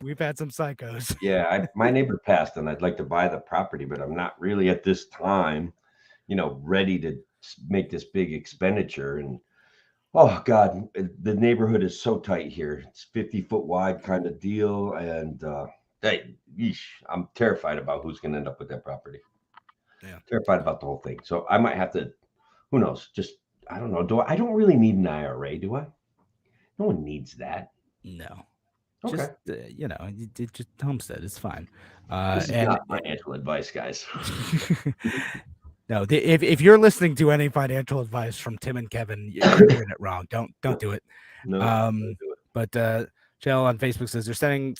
We've had some psychos. Yeah, my neighbor passed, and I'd like to buy the property, but I'm not really at this time, ready to make this big expenditure. And oh God, the neighborhood is so tight here. It's 50-foot wide kind of deal, and I'm terrified about who's going to end up with that property. Yeah, terrified about the whole thing. So I might have to. Who knows? Just I don't know. I don't really need an IRA, do I? No one needs that. No. Okay. Just homestead. It's fine. This is not financial advice, guys. No, if you're listening to any financial advice from Tim and Kevin, you're doing it wrong. Don't do it. No. Don't do it. But Jill on Facebook says they're sending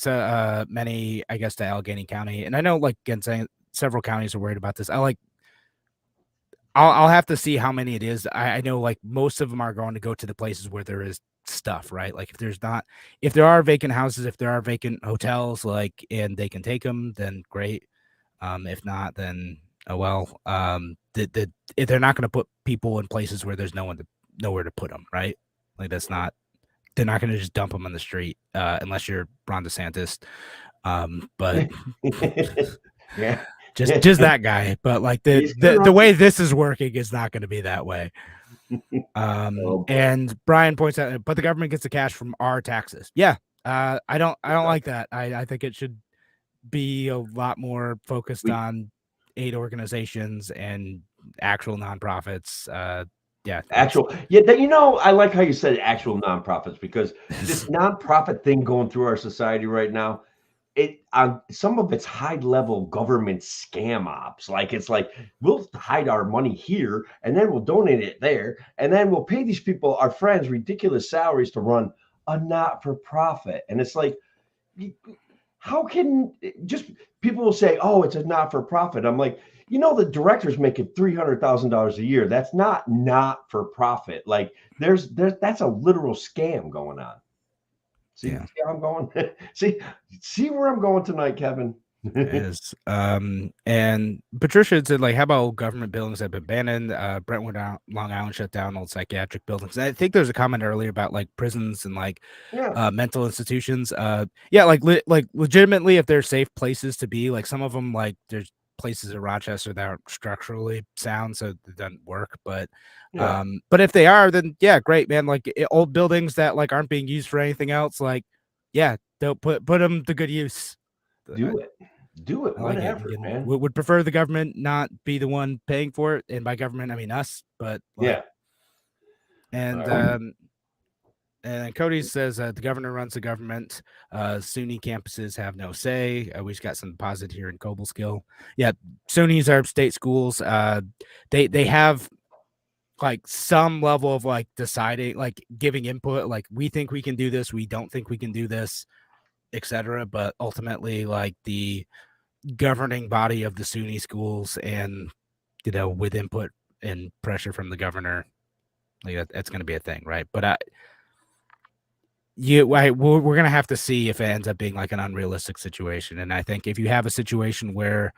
many, I guess, to Allegheny County, and I know, like again, saying several counties are worried about this. I'll have to see how many it is. I know like most of them are going to go to the places where there is stuff, right? Like if there are vacant houses, if there are vacant hotels, like, and they can take them, then great. If not, then oh well. If they're not going to put people in places where there's nowhere to put them, right? Like they're not going to just dump them on the street unless you're Ron DeSantis. But yeah. Just that guy, but like the way this is working is not going to be that way. And Brian points out, but the government gets the cash from our taxes. Yeah, I don't like that. I think it should be a lot more focused on aid organizations and actual nonprofits. I like how you said actual nonprofits, because this nonprofit thing going through our society right now, some of it's high level government scam ops. Like it's like we'll hide our money here and then we'll donate it there, and then we'll pay these people, our friends, ridiculous salaries to run a not-for-profit. And it's like, how can just people will say, oh, it's a not-for-profit. I'm like, the director's making $300,000 a year. That's not for profit. Like that's a literal scam going on. See how I'm going? see where I'm going tonight, Kevin. Yes. And Patricia said, like, how about government buildings that have been abandoned? Brentwood, Long Island shut down old psychiatric buildings. And I think there's a comment earlier about like prisons and like mental institutions. Like legitimately, if they're safe places to be, like some of them, like there's places in Rochester that aren't structurally sound, so it doesn't work. But if they are, then yeah, great, man. Like old buildings that like aren't being used for anything else, like they'll put them to good use. Do it. Whatever, man. Would prefer the government not be the one paying for it, and by government I mean us. But and Cody says the governor runs the government. SUNY campuses have no say. We just got some deposit here in Cobleskill. Yeah, SUNYs are state schools. They have like some level of like deciding, like giving input. Like we think we can do this. We don't think we can do this, etc. But ultimately, like the governing body of the SUNY schools, and with input and pressure from the governor, like that's going to be a thing, right? But we're gonna have to see if it ends up being like an unrealistic situation. And I think if you have a situation where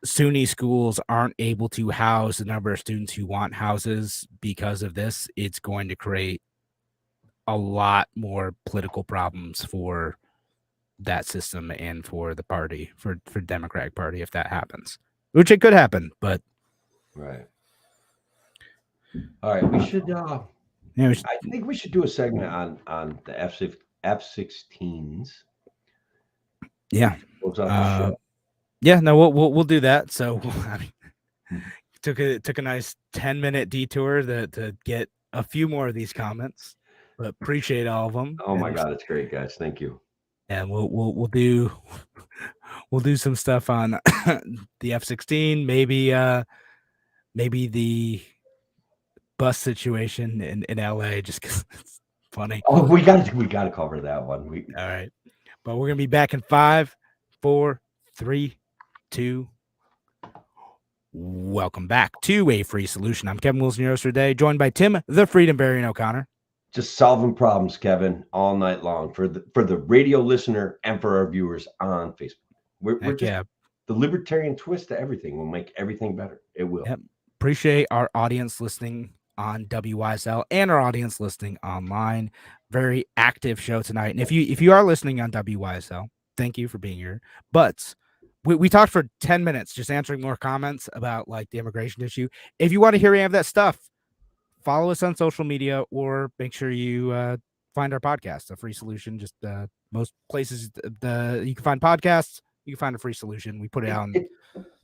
SUNY schools aren't able to house the number of students who want houses because of this, it's going to create a lot more political problems for that system and for the party, for Democratic Party, if that happens, which it could happen. But right. All right, we should. I think we should do a segment on the F-16s. Yeah. Yeah, no, we'll do that. So I mean, took a nice 10-minute detour to get a few more of these comments, but appreciate all of them. Oh my God, it's great, guys. Thank you. And we'll do we'll do some stuff on the F-16, maybe the bus situation in LA, just because it's funny. Oh, we got to cover that one. All right, but we're gonna be back in 5, 4, 3, 2. Welcome back to A Free Solution. I'm Kevin Wilson, your host today, joined by Tim the Freedom Variant O'Connor. Just solving problems, Kevin, all night long for the radio listener and for our viewers on Facebook. We're just the libertarian twist to everything will make everything better. It will. Yep. Appreciate our audience listening on WYSL and our audience listening online. Very active show tonight. And if you are listening on WYSL, thank you for being here. But we talked for 10 minutes just answering more comments about like the immigration issue. If you want to hear any of that stuff, follow us on social media or make sure you find our podcast, A Free Solution. Just most places you can find podcasts, you can find A Free Solution. We put it on.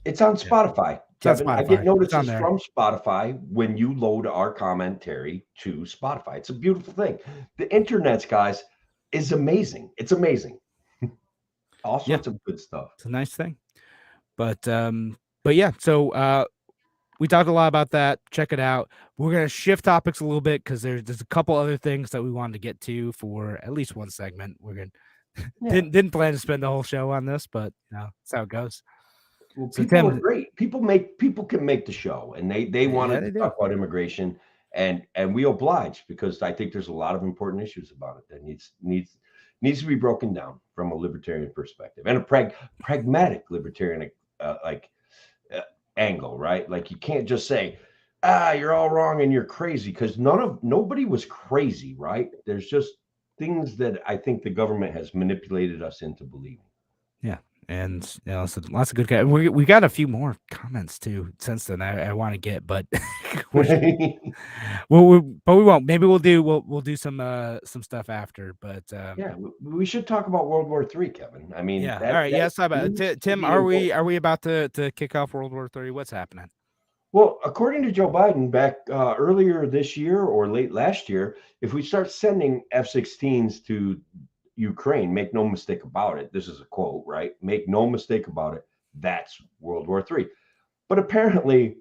It's on Spotify. Kevin, Spotify. I get notices from Spotify when you load our commentary to Spotify. It's a beautiful thing. The internet, guys, is amazing. It's amazing. All sorts of good stuff. It's a nice thing. But yeah, so we talked a lot about that. Check it out. We're going to shift topics a little bit because there's a couple other things that we wanted to get to for at least one segment. We're going to didn't plan to spend the whole show on this, but that's how it goes. Well, people are great. People can make the show, and they want to talk about immigration, and we oblige because I think there's a lot of important issues about it that needs to be broken down from a libertarian perspective and a pragmatic libertarian angle, right? Like you can't just say, you're all wrong and you're crazy, because nobody was crazy, right? There's just things that I think the government has manipulated us into believing. Yeah. And so lots of good guys. We got a few more comments too since then. I want to get, but but we won't. Maybe we'll do some stuff after. But we should talk about World War III, Kevin. I mean, all right. Yes, about Tim. Are we about to kick off World War III? What's happening? Well, according to Joe Biden, back earlier this year or late last year, if we start sending F-16s to Ukraine, make no mistake about it. This is a quote, right? Make no mistake about it. That's World War III. But apparently,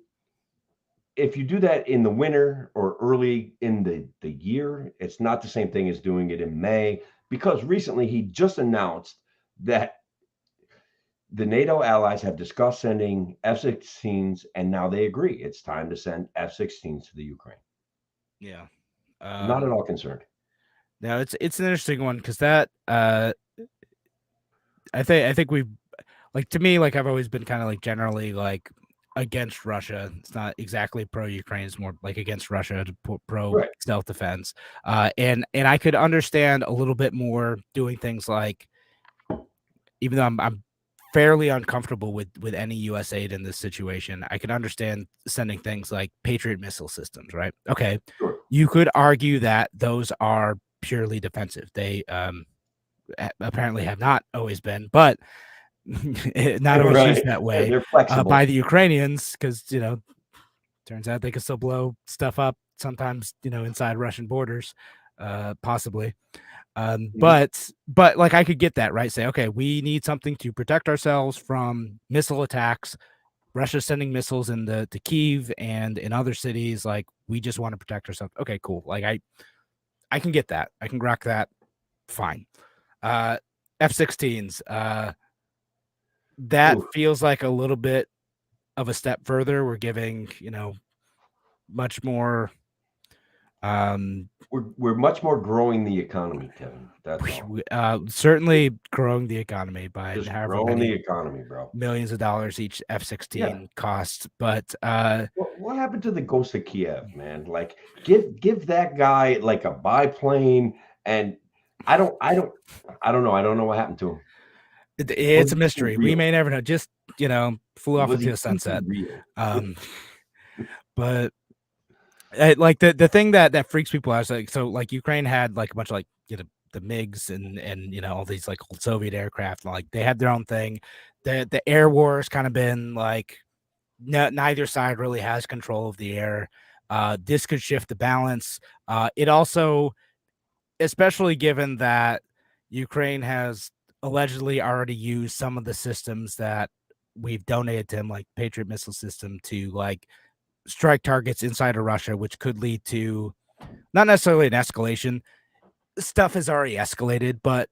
if you do that in the winter or early in the year, it's not the same thing as doing it in May, because recently he just announced that the NATO allies have discussed sending F-16s, and now they agree it's time to send F-16s to the Ukraine. Yeah. Not at all concerned. Now it's an interesting one because that I think we've to me, I've always been kind of generally against Russia. It's not exactly pro Ukraine, it's more against Russia, pro self-defense. And I could understand a little bit more doing things even though I'm fairly uncomfortable with any US aid in this situation, I can understand sending things like Patriot missile systems, right? Okay. Sure. You could argue that those are purely defensive. They apparently have not always been, but not always used that way by the Ukrainians, because turns out they can still blow stuff up sometimes, inside Russian borders, possibly. But I could get that, right? Say, okay, we need something to protect ourselves from missile attacks. Russia's sending missiles to Kyiv and in other cities. We just want to protect ourselves. Okay, cool. I can get that. I can rock that. Fine. F-16s. That feels like a little bit of a step further. We're giving, much more. We're much more growing the economy, Kevin. That's all. Certainly growing the economy by just growing the economy, bro. Millions of dollars each F-16 costs. But what happened to the ghost of Kiev, man? Give that guy a biplane, and I don't know. I don't know what happened to him. It's a mystery. We may never know. Just flew off into the sunset. But the thing that freaks people out is Ukraine had a bunch of the MiGs and all these like old Soviet aircraft. Like they have their own thing. The air war has kind of been like neither side really has control of the air. This could shift the balance. It also, especially given that Ukraine has allegedly already used some of the systems that we've donated to him, like Patriot missile system, to like strike targets inside of Russia, which could lead to not necessarily an escalation. Stuff has already escalated, but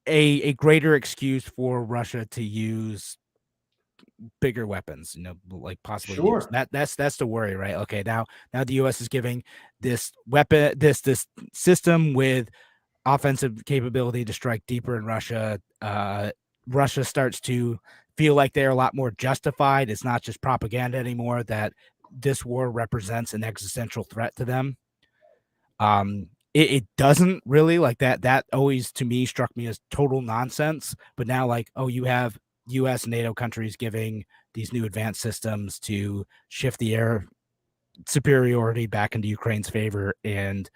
a greater excuse for Russia to use bigger weapons, like possibly use. That's the worry, right? Okay, now the US is giving this weapon, this system with offensive capability to strike deeper in Russia. Russia starts to feel like they're a lot more justified. It's not just propaganda anymore, that this war represents an existential threat to them. It doesn't really, like that always to me struck me as total nonsense. But now, like, oh, you have US and NATO countries giving these new advanced systems to shift the air superiority back into Ukraine's favor and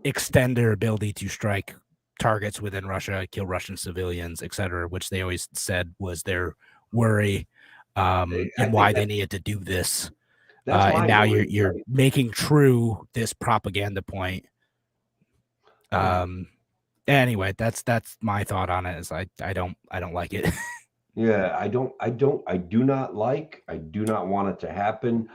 extend their ability to strike targets within Russia, kill Russian civilians, etc., which they always said was their worry, and why they needed to do this. And now you're making true this propaganda point. Anyway, that's my thought on it. Is I don't like it. Yeah, I do not want it to happen.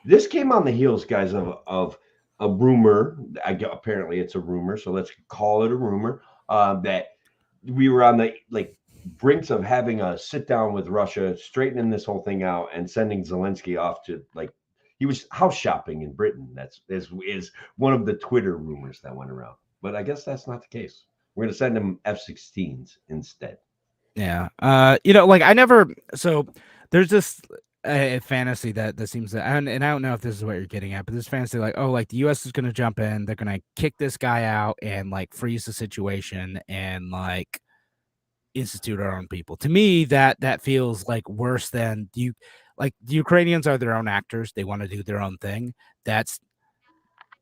This came on the heels, guys, of a rumor. Apparently it's a rumor, so let's call it a rumor, that we were on the brinks of having a sit down with Russia, straightening this whole thing out, and sending Zelensky off to he was house shopping in Britain. That's is one of the Twitter rumors that went around. But I guess that's not the case. We're gonna send him F-16s instead. Yeah. I never. So there's this fantasy that seems that, and I don't know if this is what you're getting at, but this fantasy like, oh, like the US is going to jump in, they're going to kick this guy out and like freeze the situation and like institute our own people. To me, that feels like worse than the Ukrainians are their own actors. They want to do their own thing. That's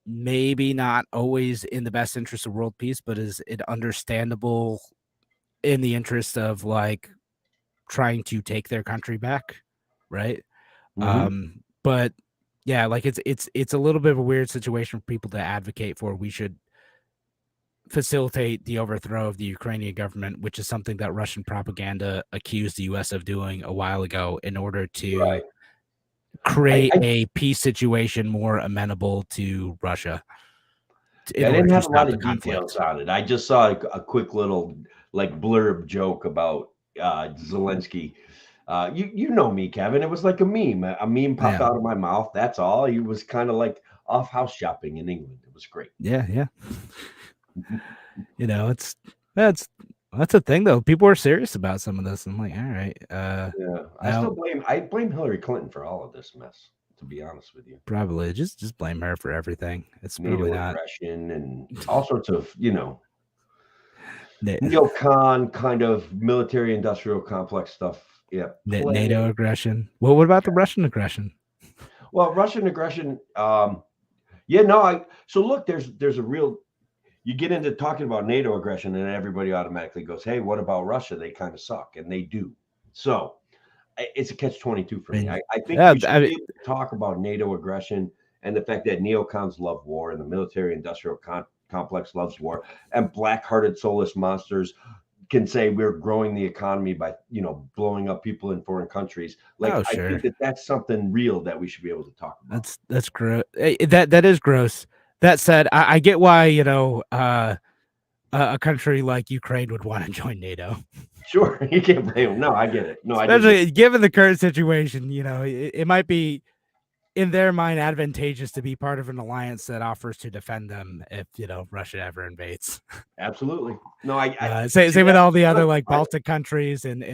maybe not always in the best interest of world peace, but is it understandable in the interest of like trying to take their country back, right? But yeah, like it's a little bit of a weird situation for people to advocate for. We should facilitate the overthrow of the Ukrainian government, which is something that Russian propaganda accused the US of doing a while ago, in order to create a peace situation more amenable to Russia. I didn't have a lot of details on it. I just saw a quick little blurb joke about Zelensky. You know me, Kevin. It was like a meme. A meme popped out of my mouth. That's all. He was kind of like off house shopping in England. It was great. Yeah. That's a thing though. People are serious about some of this. I'm like, all right. I blame Hillary Clinton for all of this mess, to be honest with you. Probably just blame her for everything. It's probably not aggression and all sorts of neocon kind of military industrial complex stuff. Yeah. NATO aggression. Well, what about the Russian aggression? Well, Russian aggression. So look, there's a real. You get into talking about NATO aggression, and everybody automatically goes, "Hey, what about Russia? They kind of suck," and they do. So it's a catch-22 for me. I think we should be able to talk about NATO aggression and the fact that neocons love war, and the military-industrial complex loves war, and black-hearted, soulless monsters can say we're growing the economy by blowing up people in foreign countries. I think that's something real that we should be able to talk about. That's gross. That is gross. That said, I get why a country like Ukraine would want to join NATO. Sure, you can't blame them. No, I get it. No, especially given the current situation, it might be in their mind advantageous to be part of an alliance that offers to defend them if Russia ever invades. Absolutely. No, I same with all the other Baltic countries and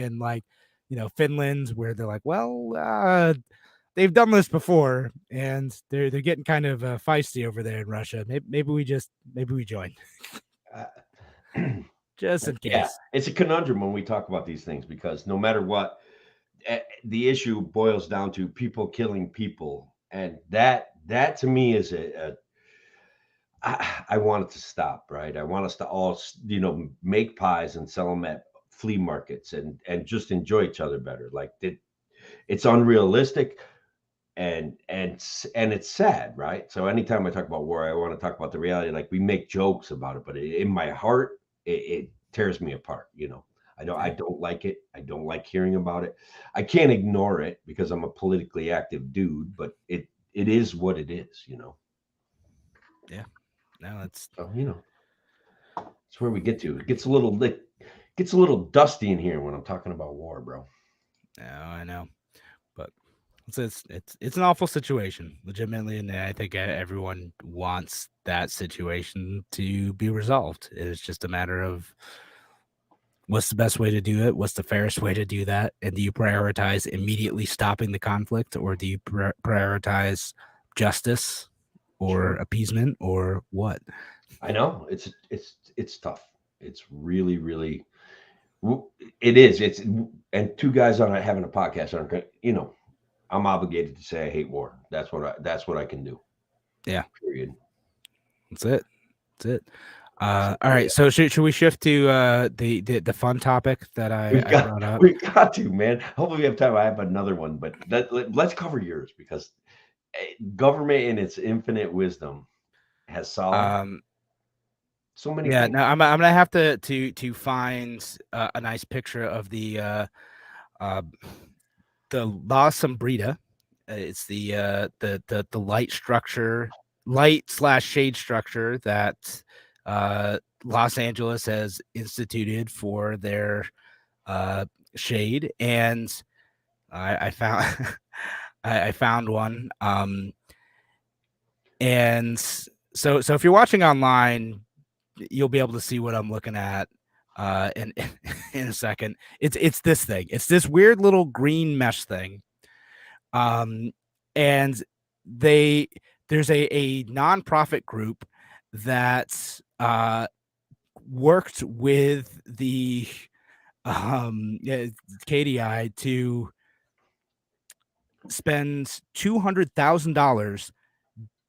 Finland, where they're like, well, they've done this before and they're getting kind of feisty over there in Russia. Maybe we join. Just in case. Yeah, it's a conundrum when we talk about these things, because no matter what, the issue boils down to people killing people, and that to me is I want it to stop, right? I want us to all, make pies and sell them at flea markets and just enjoy each other better. Like it's unrealistic and it's sad, right? So anytime I talk about war, I want to talk about the reality. Like we make jokes about it, but in my heart, it tears me apart. I don't like it. I don't like hearing about it. I can't ignore it because I'm a politically active dude, but it is what it is. Yeah. No, that's So that's where we get to. It gets a little dusty in here when I'm talking about war, bro. no, I know, but it's an awful situation, legitimately, and I think everyone wants that situation to be resolved. It's just a matter of what's the best way to do it, what's the fairest way to do that, and do you prioritize immediately stopping the conflict, or do you prioritize justice or Sure. appeasement, or what? I know it's tough. It's really, really, it is. And two guys on having a podcast aren't going. I'm obligated to say I hate war. That's what I can do. Yeah. Period. That's it. That's it. All right. So should we shift to the fun topic that I brought up? We've got to, man. Hopefully we have time. I have another one, but let's cover yours because government in its infinite wisdom has solved so many things. No, I'm gonna have to find a nice picture of the La Sombrita. It's the light structure, light/shade structure that Los Angeles has instituted for their shade, and I found I found one. And so if you're watching online, you'll be able to see what I'm looking at in in a second. It's this thing. It's this weird little green mesh thing. And there's a nonprofit group that worked with the KDI to spend $200,000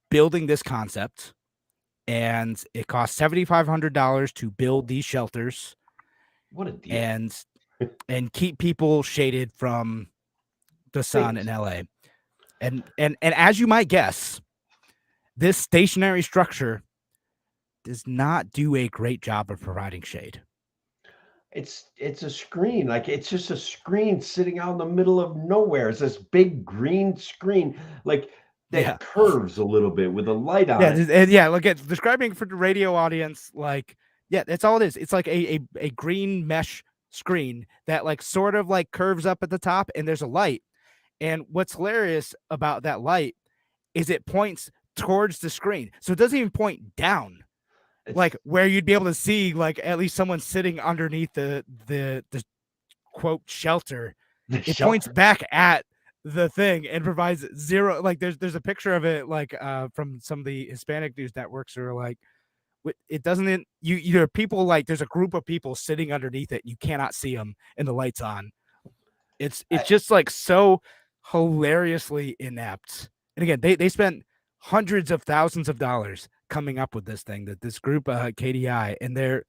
building this concept, and it cost $7,500 to build these shelters. What a deal! And keep people shaded from the sun in LA. And as you might guess, this stationary structure does not do a great job of providing shade. It's a screen. Like it's just a screen sitting out in the middle of nowhere. It's this big green screen, like that curves a little bit with a light on it. And look at describing for the radio audience, like, that's all it is. It's like a green mesh screen that like sort of like curves up at the top, and there's a light. And what's hilarious about that light is it points towards the screen. So it doesn't even point down. Like where you'd be able to see like at least someone sitting underneath the quote shelter. It points back at the thing and provides zero. Like there's a picture of it like from some of the Hispanic news networks who are like, it doesn't, there are people, like there's a group of people sitting underneath it. You cannot see them and the light's on. It's just like so hilariously inept. And again, they spent hundreds of thousands of dollars coming up with this thing, that this group KDI, and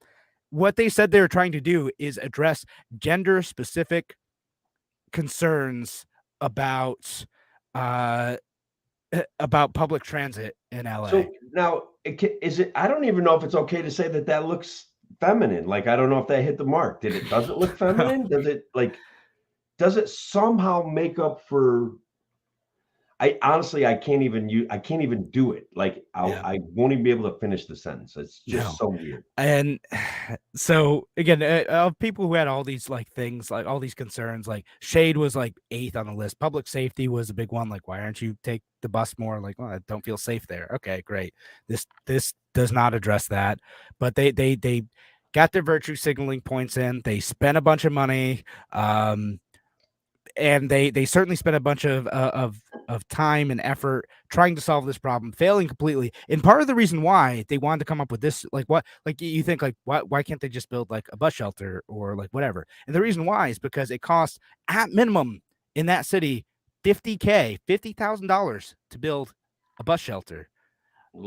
what they said they were trying to do is address gender specific concerns about public transit in LA. So now is it, I don't even know if it's okay to say that looks feminine. Like I don't know if that hit the mark. Does it look feminine? Does it somehow make up for? I honestly, I can't even do it. Like I won't even be able to finish the sentence. It's just so weird. And so again, of people who had all these like things, like all these concerns, like shade was like 8th on the list. Public safety was a big one. Like, why aren't you take the bus more? Like, well, I don't feel safe there. Okay, great. This does not address that. But they got their virtue signaling points in. They spent a bunch of money. And they certainly spent a bunch of time and effort trying to solve this problem, failing completely. And part of the reason why they wanted to come up with this, like what, like you think like, why can't they just build like a bus shelter or like whatever? And the reason why is because it costs at minimum in that city $50,000 to build a bus shelter.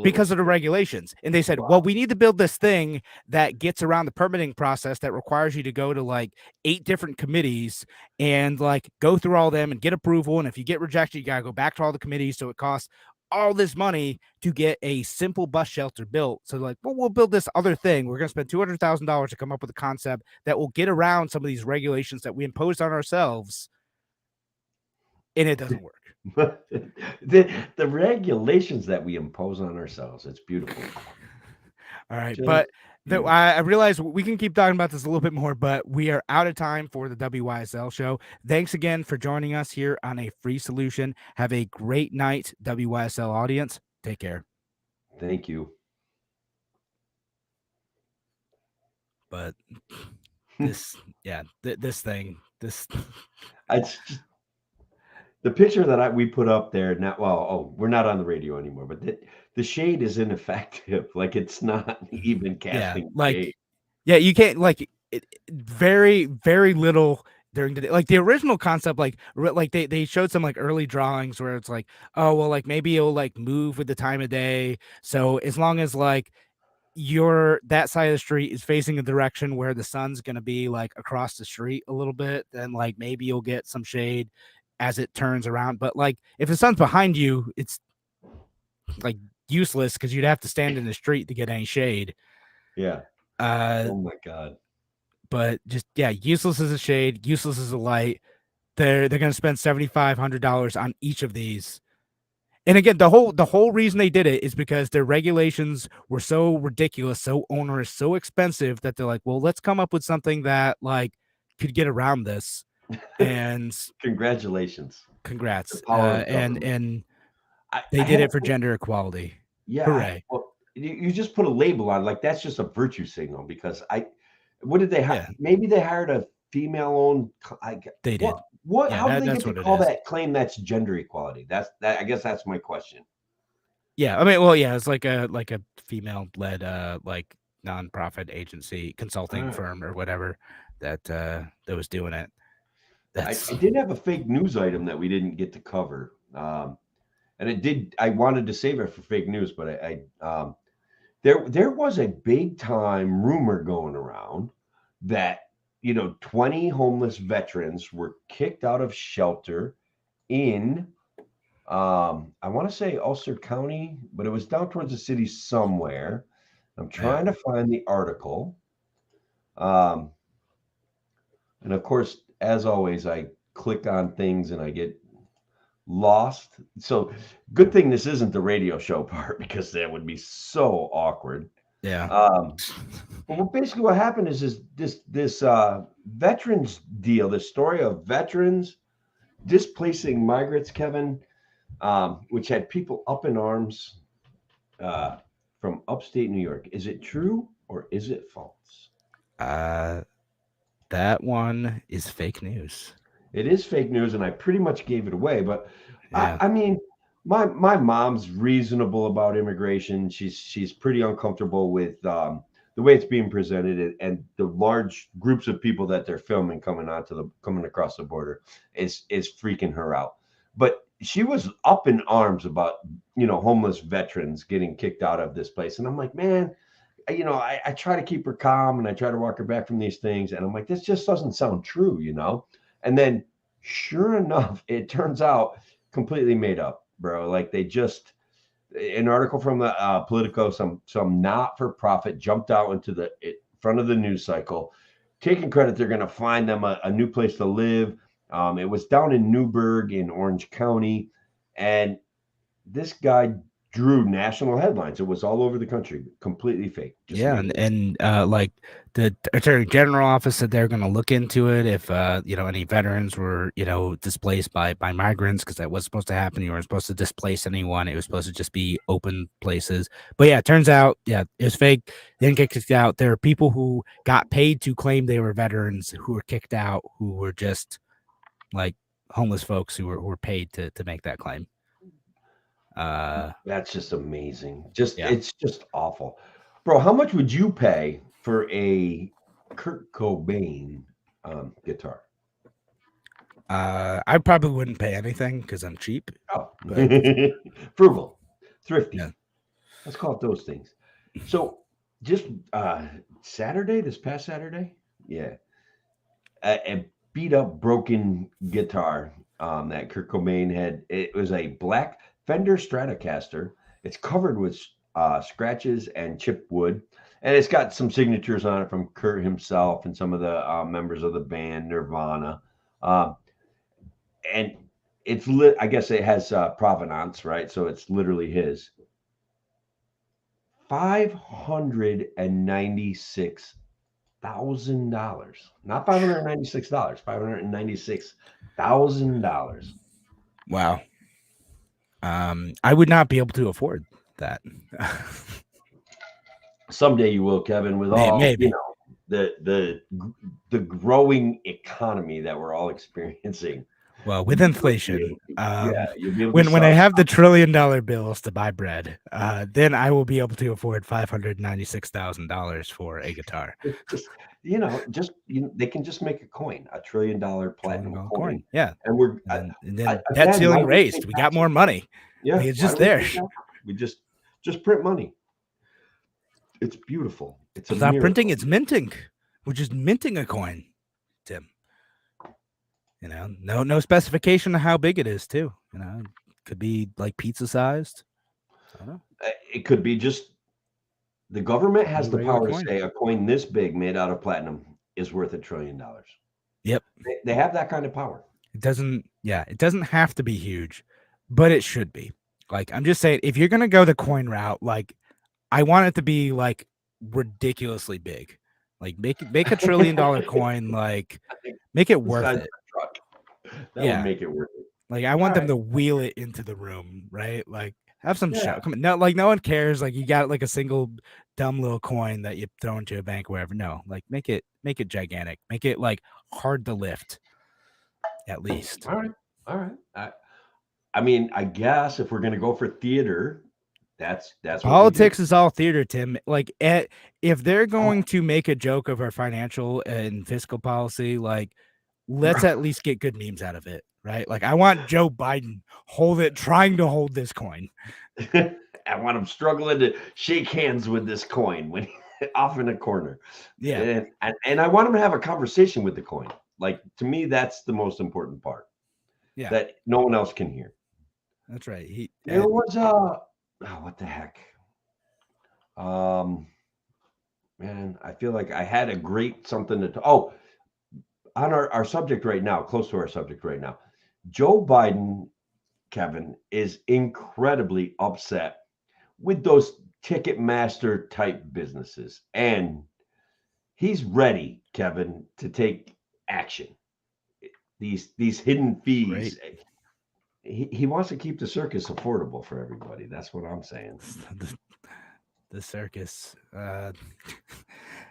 because of the regulations. And they said, well, we need to build this thing that gets around the permitting process that requires you to go to like 8 different committees and like go through all them and get approval. And if you get rejected, you got to go back to all the committees. So it costs all this money to get a simple bus shelter built. So like, well, we'll build this other thing. We're going to spend $200,000 to come up with a concept that will get around some of these regulations that we imposed on ourselves. And it doesn't work. the regulations that we impose on ourselves. It's beautiful. All right. But I realize we can keep talking about this a little bit more, but we are out of time for the WYSL show. Thanks again for joining us here on A Free Solution. Have a great night, WYSL audience. Take care. Thank you. But this, this thing. It's just, the picture that we put up there now. We're not on the radio anymore, but the shade is ineffective. Like it's not even casting. Shade. You can't very, very little during the day. Like the original concept, like they showed some like early drawings where it's like, oh well, like maybe it'll like move with the time of day. So as long as like that side of the street is facing a direction where the sun's gonna be like across the street a little bit, then like maybe you'll get some shade as it turns around. But like if the sun's behind you, it's like useless because you'd have to stand in the street to get any shade. Yeah. Oh my God. But just useless as a shade, useless as a light. They're gonna spend $7,500 on each of these. And again, the whole reason they did it is because their regulations were so ridiculous, so onerous, so expensive that they're like, well, let's come up with something that like could get around this. And congratulations. Congrats. And they did it for gender equality. Yeah. Hooray. Well, you just put a label on, like that's just a virtue signal because what did they hire? Maybe they hired a female-owned. They did. What? How do they get to call that claim that's gender equality? I guess that's my question. Yeah, I mean, well, yeah, it's like a female-led like nonprofit agency consulting firm or whatever that was doing it. I did have a fake news item that we didn't get to cover, and I wanted to save it for fake news, but there was a big time rumor going around that 20 homeless veterans were kicked out of shelter in I want to say Ulster County, but it was down towards the city somewhere. I'm trying to find the article. And of course, as always, I click on things and I get lost. So good thing this isn't the radio show part because that would be so awkward. Yeah. But basically what happened is this veterans deal, this story of veterans displacing migrants, Kevin, which had people up in arms from upstate New York. Is it true or is it false? That one is fake news. It is fake news, and I pretty much gave it away. But I mean, my mom's reasonable about immigration. She's pretty uncomfortable with the way it's being presented and the large groups of people that they're filming coming across the border is freaking her out. But she was up in arms about homeless veterans getting kicked out of this place, and I'm like, man. I try to keep her calm and I try to walk her back from these things. And I'm like, this just doesn't sound true, And then sure enough, it turns out completely made up, bro. Like an article from the Politico, some not-for-profit jumped out into the front of the news cycle, taking credit. They're going to find them a new place to live. It was down in Newburgh in Orange County. And this guy drew national headlines. It was all over the country, completely fake. And like the Attorney General office said they're going to look into it if any veterans were displaced by migrants, because that was supposed to happen. You weren't supposed to displace anyone. It was supposed to just be open places. But it turns out it was fake. They didn't get kicked out. There are people who got paid to claim they were veterans who were kicked out, who were just like homeless folks who were paid to make that claim. That's just amazing. It's just awful, bro. How much would you pay for a Kurt Cobain guitar? I probably wouldn't pay anything because I'm cheap. Oh, frugal, thrifty. Let's call it those things. So just Saturday, this past Saturday, yeah, a beat up, broken guitar that Kurt Cobain had. It was a black Fender Stratocaster. It's covered with scratches and chipped wood, and it's got some signatures on it from Kurt himself and some of the members of the band Nirvana. Um, and it's lit. I guess it has provenance, right? So it's literally his. $596,000, not $596, $596,000. Wow. I would not be able to afford that. Someday you will, Kevin. With all Maybe. you know, the growing economy that we're all experiencing. Well, with inflation, you'll be able when I have the $1 trillion bills to buy bread, then I will be able to afford $596,000 for a guitar. They can just make a coin, $1 trillion platinum coin. Yeah, and we're and then debt ceiling raised. We got more money. Yeah, it's just there. We just print money. It's beautiful. It's not printing. It's minting. We're just minting a coin, Tim. No specification of how big it is, too. It could be like pizza sized. I don't know. It could be just the government has the power to say a coin this big made out of platinum is worth $1 trillion. Yep. They have that kind of power. It doesn't have to be huge, but it should be. Like, I'm just saying, if you're going to go the coin route, like, I want it to be like ridiculously big. Like, make a $1 trillion coin, like, make it worth it. That would make it worth it. Like, I want them to wheel it into the room, right? Like, have some show. Come on, no one cares. Like, you got like a single dumb little coin that you throw into a bank, wherever. No, like, make it gigantic. Make it like hard to lift, at least. All right. I mean, I guess if we're gonna go for theater, that's politics is all theater, Tim. Like, if they're going to make a joke of our financial and fiscal policy, like, let's at least get good memes out of it, right? Like, I want Joe Biden trying to hold this coin. I want him struggling to shake hands with this coin when off in a corner. Yeah, and I want him to have a conversation with the coin. Like, to me, that's the most important part. Yeah, that no one else can hear. That's right. There was what the heck? Man, I feel like I had a great something to on our subject right now, close to our subject right now. Joe Biden, Kevin, is incredibly upset with those Ticketmaster type businesses, and he's ready, Kevin, to take action. These hidden fees. Great. He wants to keep the circus affordable for everybody. That's what I'm saying. The circus.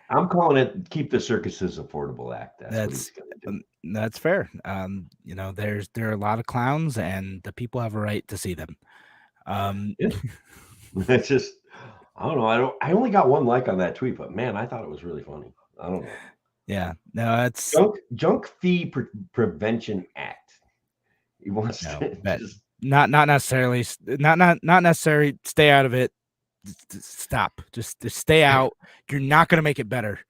I'm calling it "Keep the Circuses Affordable" Act. That's what he's going to do. That's fair. There are a lot of clowns, and the people have a right to see them. It's just, I don't know. I only got one like on that tweet, but man, I thought it was really funny. I don't know. Yeah, no, it's Junk Fee Prevention Act. He wants to not necessarily stay out of it. Stop. Just stay out. You're not gonna make it better.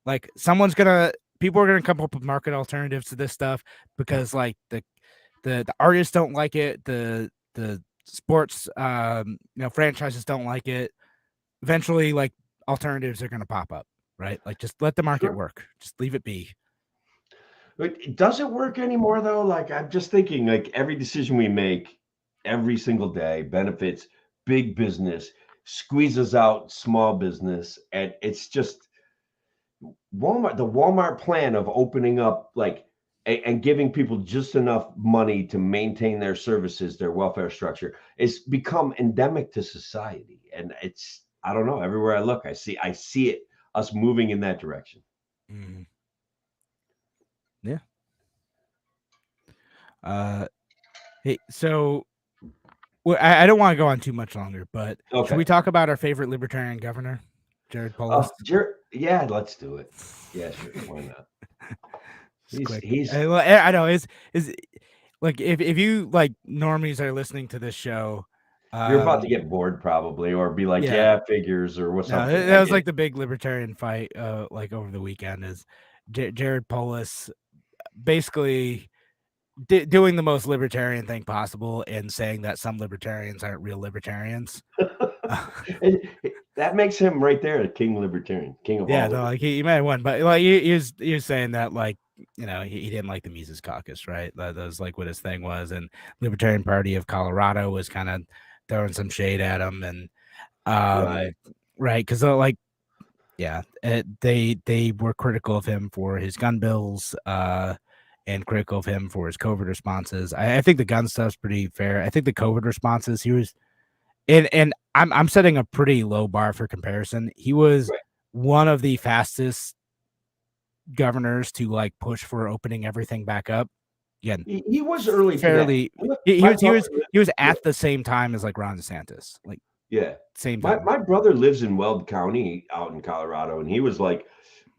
Like, people are gonna come up with market alternatives to this stuff because, like, the artists don't like it. The sports franchises don't like it. Eventually, like, alternatives are gonna pop up, right? Like, just let the market work. Just leave it be. Does it work anymore though? Like, I'm just thinking, like, every decision we make every single day benefits big business, squeezes out small business, and it's just the Walmart plan of opening up, like, and giving people just enough money to maintain their services, their welfare structure, is become endemic to society. And it's, I don't know, everywhere I look, I see it, us moving in that direction. Mm-hmm. Yeah. Hey, so I don't want to go on too much longer, but should we talk about our favorite libertarian governor, Jared Polis? Yeah, let's do it. Yeah, sure. Why not? I know is like, if you, like, normies are listening to this show, You're about to get bored probably, or be like, yeah, figures or what's no, something. that was like the big libertarian fight, like over the weekend is Jared Polis basically doing the most libertarian thing possible and saying that some libertarians aren't real libertarians. That makes him right there a king libertarian, king of all. No, like he might have won, but like he was saying that like he didn't like the Mises Caucus, right? That was like what his thing was, and Libertarian Party of Colorado was kind of throwing some shade at him, and right, because like they were critical of him for his gun bills, and critical of him for his COVID responses. I think the gun stuff's pretty fair. I think the COVID responses he was, and I'm setting a pretty low bar for comparison. He was one of the fastest governors to like push for opening everything back up. Again, he was early, fairly. He was at the same time as like Ron DeSantis, like same time. My brother lives in Weld County out in Colorado, and he was like,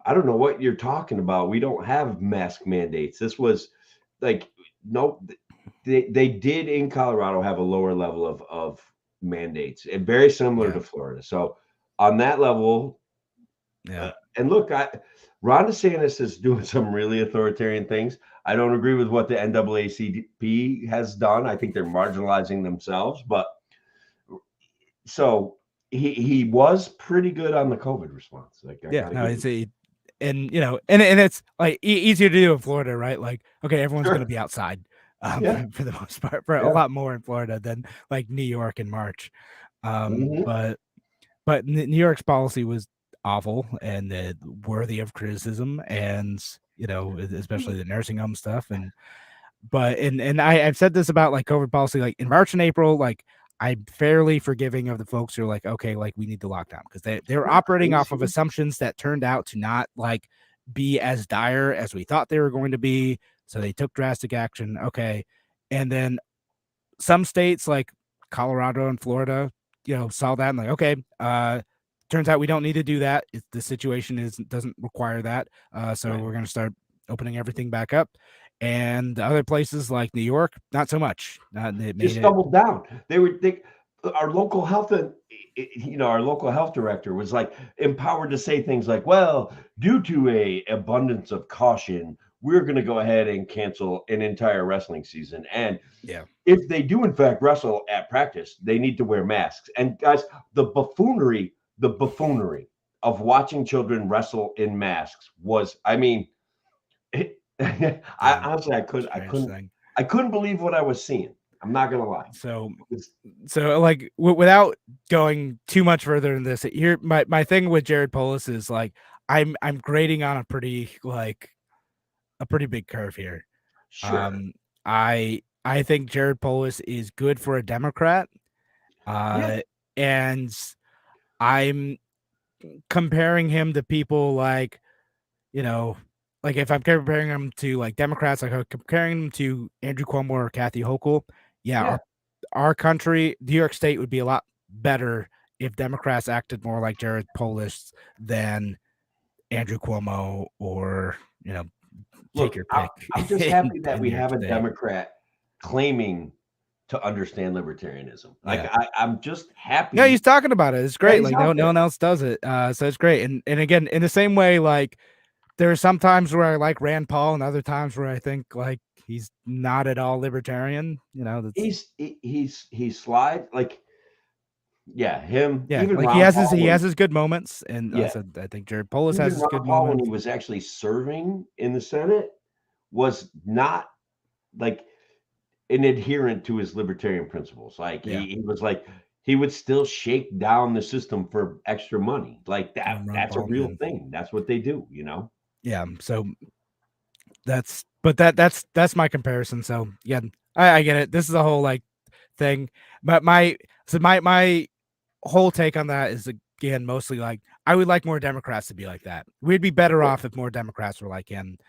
I don't know what you're talking about. We don't have mask mandates. This was like, nope. They did in Colorado have a lower level of mandates, and very similar to Florida. So on that level, and look, Ron DeSantis is doing some really authoritarian things. I don't agree with what the NAACP has done. I think they're marginalizing themselves, but so he was pretty good on the COVID response. Like, and it's like easier to do in Florida, right? Like, okay, everyone's going to be outside for the most part, for a lot more in Florida than like New York in March. But New York's policy was awful and worthy of criticism, and especially the nursing home stuff. And I've said this about like COVID policy, like in March and April, like I'm fairly forgiving of the folks who are like, okay, like we need to lock down, because they were operating off of assumptions that turned out to not like be as dire as we thought they were going to be. So they took drastic action. Okay. And then some states like Colorado and Florida, saw that and like, okay, turns out we don't need to do that. The situation doesn't require that. So we're going to start opening everything back up. And other places like New York, not so much. Just doubled down. Our local health, our local health director was like empowered to say things like, well, due to a abundance of caution, we're going to go ahead and cancel an entire wrestling season. And if they do in fact wrestle at practice, they need to wear masks. And guys, the buffoonery of watching children wrestle in masks was, I mean, I honestly, I couldn't believe what I was seeing. I'm not gonna lie. So like without going too much further in this, here my thing with Jared Polis is like I'm grading on a pretty big curve here. Sure. I think Jared Polis is good for a Democrat, and I'm comparing him to people like, like if I'm comparing him to like Democrats, like I'm comparing him to Andrew Cuomo or Kathy Hochul. Our country, New York State, would be a lot better if Democrats acted more like Jared Polis than Andrew Cuomo, or take your pick. I'm just happy that we have a Democrat claiming to understand libertarianism. Like I'm just happy. Yeah, he's talking about it. It's great. Like no one else does it. So it's great. And again, in the same way, like there are some times where I like Rand Paul and other times where I think like he's not at all libertarian. He's slide like him. Even like he has his good moments, and I think Jared Polis has his good moments. When he was actually serving in the Senate, was not like an adherent to his libertarian principles. Like he was like, he would still shake down the system for extra money. Like that's a real thing. That's what they do, Yeah. So that's my comparison. So yeah, I get it. This is a whole like thing, but my whole take on that is, again, mostly like I would like more Democrats to be like that. We'd be better off if more Democrats were like him,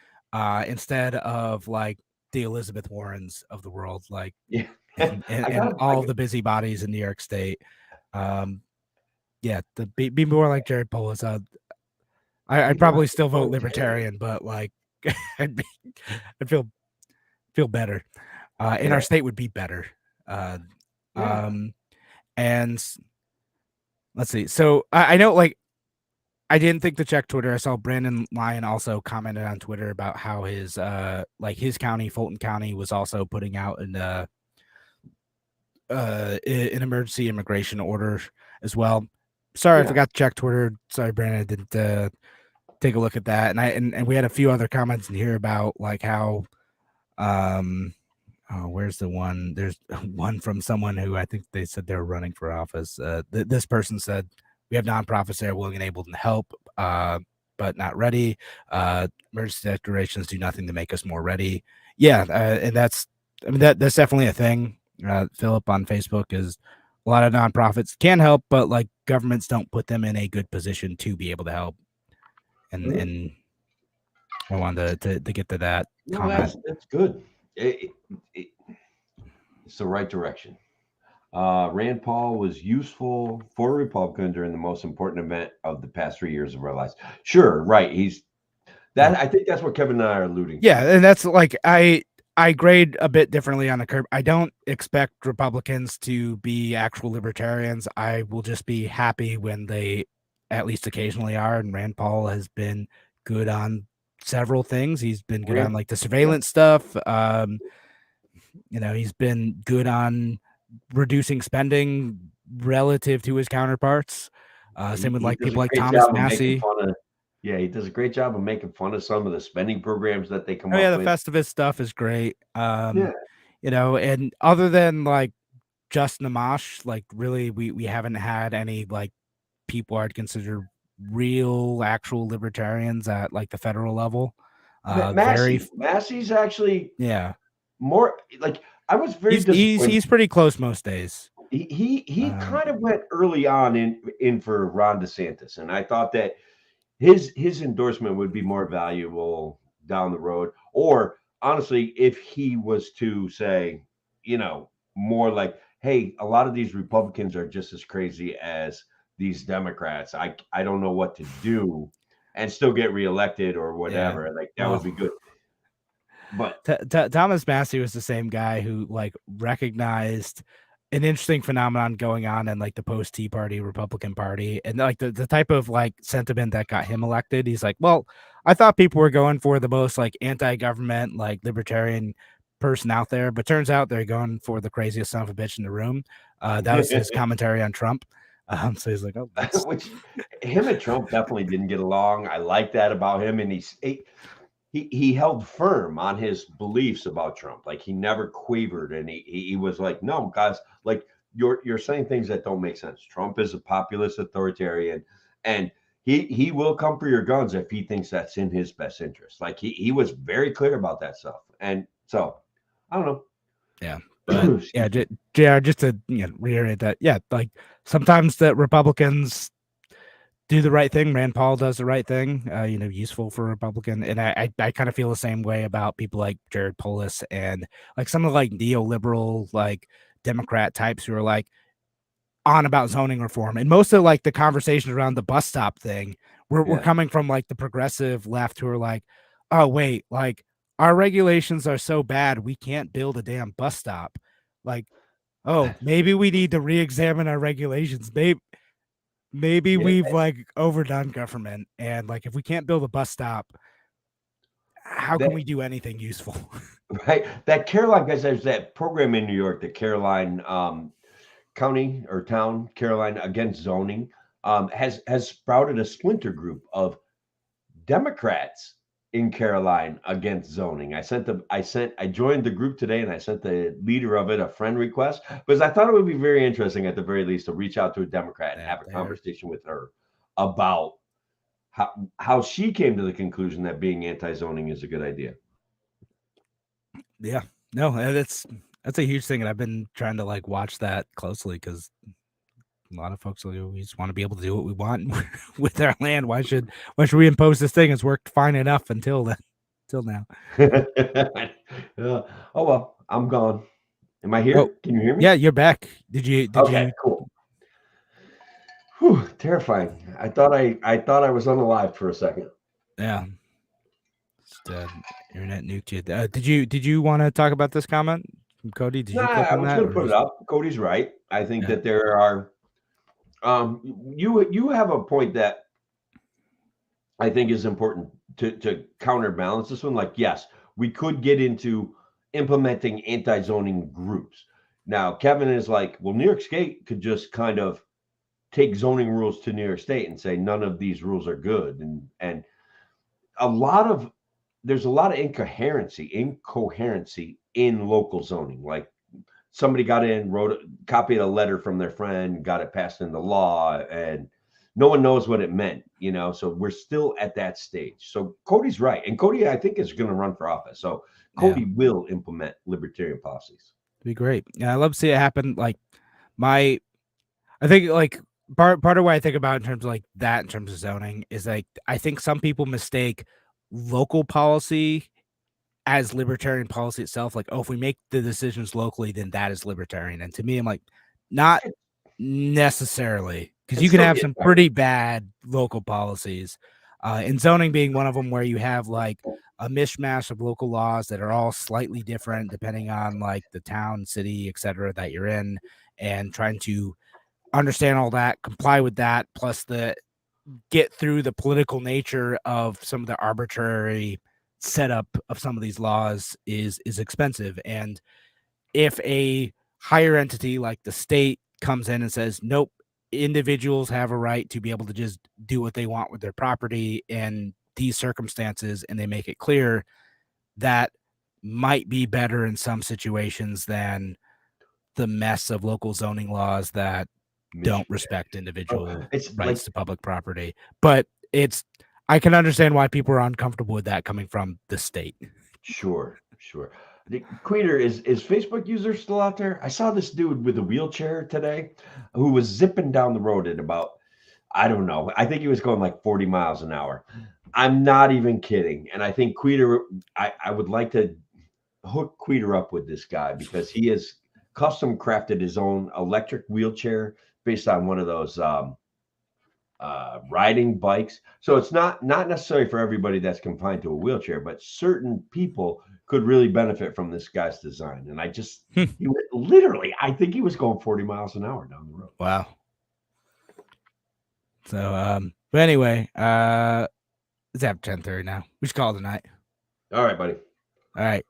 instead of like the Elizabeth Warrens of the world, like and all of the busybodies in New York State. To be more like Jared Polis. I'd probably still vote libertarian, but like I'd feel better, and our state would be better. And let's see. So I know, like, I didn't think to check Twitter. I saw Brandon Lyon also commented on Twitter about how his his county, Fulton County, was also putting out an emergency immigration order as well. Sorry, I forgot to check Twitter. Sorry, Brandon, I didn't take a look at that. And we had a few other comments in here about like how where's the one? There's one from someone who I think they said they're running for office. This person said, we have nonprofits that are willing and able to help, but not ready. Emergency declarations do nothing to make us more ready. Yeah, and that's definitely a thing. Philip on Facebook is a lot of nonprofits can help, but like governments don't put them in a good position to be able to help. And I wanted to get to that comment. That's good. It's the right direction. Rand Paul was useful for a Republican during the most important event of the past 3 years of our lives. Sure, right. I think that's what Kevin and I are alluding to. Yeah, and that's like I grade a bit differently on the curve. I don't expect Republicans to be actual libertarians. I will just be happy when they at least occasionally are. And Rand Paul has been good on several things. He's been good on like the surveillance stuff. He's been good on reducing spending relative to his counterparts. Same with like people like Thomas Massie. Yeah, he does a great job of making fun of some of the spending programs that they come up with. Yeah, the Festivus stuff is great. And other than like Justin Amash, like really we haven't had any like people I'd consider real actual libertarians at like the federal level. Massey's actually more like I was very disappointed. He's pretty close most days. He kind of went early on in for Ron DeSantis, and I thought that his endorsement would be more valuable down the road. Or honestly, if he was to say, more like, hey, a lot of these Republicans are just as crazy as these Democrats. I don't know what to do, and still get reelected or whatever. Yeah. Like that would be good. But Thomas Massie was the same guy who like recognized an interesting phenomenon going on in like the post Tea Party Republican Party, and like the type of like sentiment that got him elected. He's like, well, I thought people were going for the most like anti-government, like libertarian person out there, but turns out they're going for the craziest son of a bitch in the room. That was his commentary on Trump. So he's like, oh, which him and Trump definitely didn't get along. I like that about him, and he held firm on his beliefs about Trump. Like he never quavered, and he was like, no, guys, like you're saying things that don't make sense. Trump is a populist authoritarian, and he will come for your guns if he thinks that's in his best interest. Like he was very clear about that stuff. And so I don't know. Yeah. But just to reiterate that, like sometimes the Republicans do the right thing. Rand Paul does the right thing, useful for a Republican. And I kind of feel the same way about people like Jared Polis and like some of like neoliberal, like Democrat types who are like on about zoning reform. And most of like the conversations around the bus stop thing, we're coming from like the progressive left who are like, oh, wait, like our regulations are so bad, we can't build a damn bus stop. Like, oh, maybe we need to re-examine our regulations. Maybe we've like overdone government, and like if we can't build a bus stop, how can we do anything useful? Right. That Caroline, guys, there's that program in New York, the Caroline County or Town, Caroline Against Zoning, has sprouted a splinter group of Democrats in Caroline against zoning. I joined the group today, and I sent the leader of it a friend request because I thought it would be very interesting at the very least to reach out to a Democrat and have a conversation with her about how she came to the conclusion that being anti-zoning is a good idea. Yeah, no, that's a huge thing. And I've been trying to like watch that closely because a lot of folks we just want to be able to do what we want with our land. Why should we impose this thing? It's worked fine enough until now. Oh well, I'm gone. Am I here? Oh, can you hear me? Yeah, you're back. Did you? Cool. Whew, terrifying. I thought I was unalive for a second. Yeah. Just, internet nuked you. Did you want to talk about this comment from Cody? Did you click on that? I was going to put it up. Cody's right. I think Yeah. that there are you have a point that I think is important to counterbalance this one. Like, yes, we could get into implementing anti-zoning groups. Now, Kevin is like, well, New York State could just kind of take zoning rules to New York State and say none of these rules are good, and there's a lot of incoherency in local zoning. Like, somebody got in, copied a letter from their friend, got it passed into law, and no one knows what it meant, so we're still at that stage. So Cody's right, and Cody, I think, is going to run for office, so Cody will implement libertarian policies. It'd be great. Yeah, I love to see it happen. Like, I think, like, part of what I think about in terms of like that, in terms of zoning, is like, I think some people mistake local policy as libertarian policy itself. Like, oh, if we make the decisions locally, then that is libertarian. And to me, I'm like, not necessarily, because you can have some pretty bad local policies, and zoning being one of them, where you have like a mishmash of local laws that are all slightly different depending on like the town, city, etc. that you're in, and trying to understand all that, comply with that, plus get through the political nature of some of the arbitrary setup of some of these laws is expensive. And if a higher entity like the state comes in and says, nope, individuals have a right to be able to just do what they want with their property in these circumstances, and they make it clear, that might be better in some situations than the mess of local zoning laws that don't respect individual rights to public property. But I can understand why people are uncomfortable with that coming from the state. Sure. Queeter, is Facebook user still out there? I saw this dude with a wheelchair today who was zipping down the road at about, I don't know, I think he was going like 40 miles an hour. I'm not even kidding. And I think Queeter, I would like to hook Queeter up with this guy, because he has custom crafted his own electric wheelchair based on one of those riding bikes. So it's not necessarily for everybody that's confined to a wheelchair, but certain people could really benefit from this guy's design. And I think he was going 40 miles an hour down the road. Wow. So, but anyway, it's after 10:30 now. We should call it a night. All right, buddy. All right.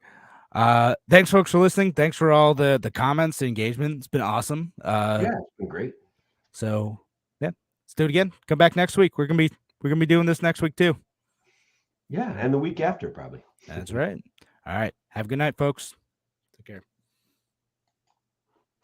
Thanks, folks, for listening. Thanks for all the comments, the engagement. It's been awesome. Yeah, it's been great. So yeah, let's do it again. Come back next week. We're gonna be doing this next week too. Yeah, and the week after probably. That's right. All right. Have a good night, folks.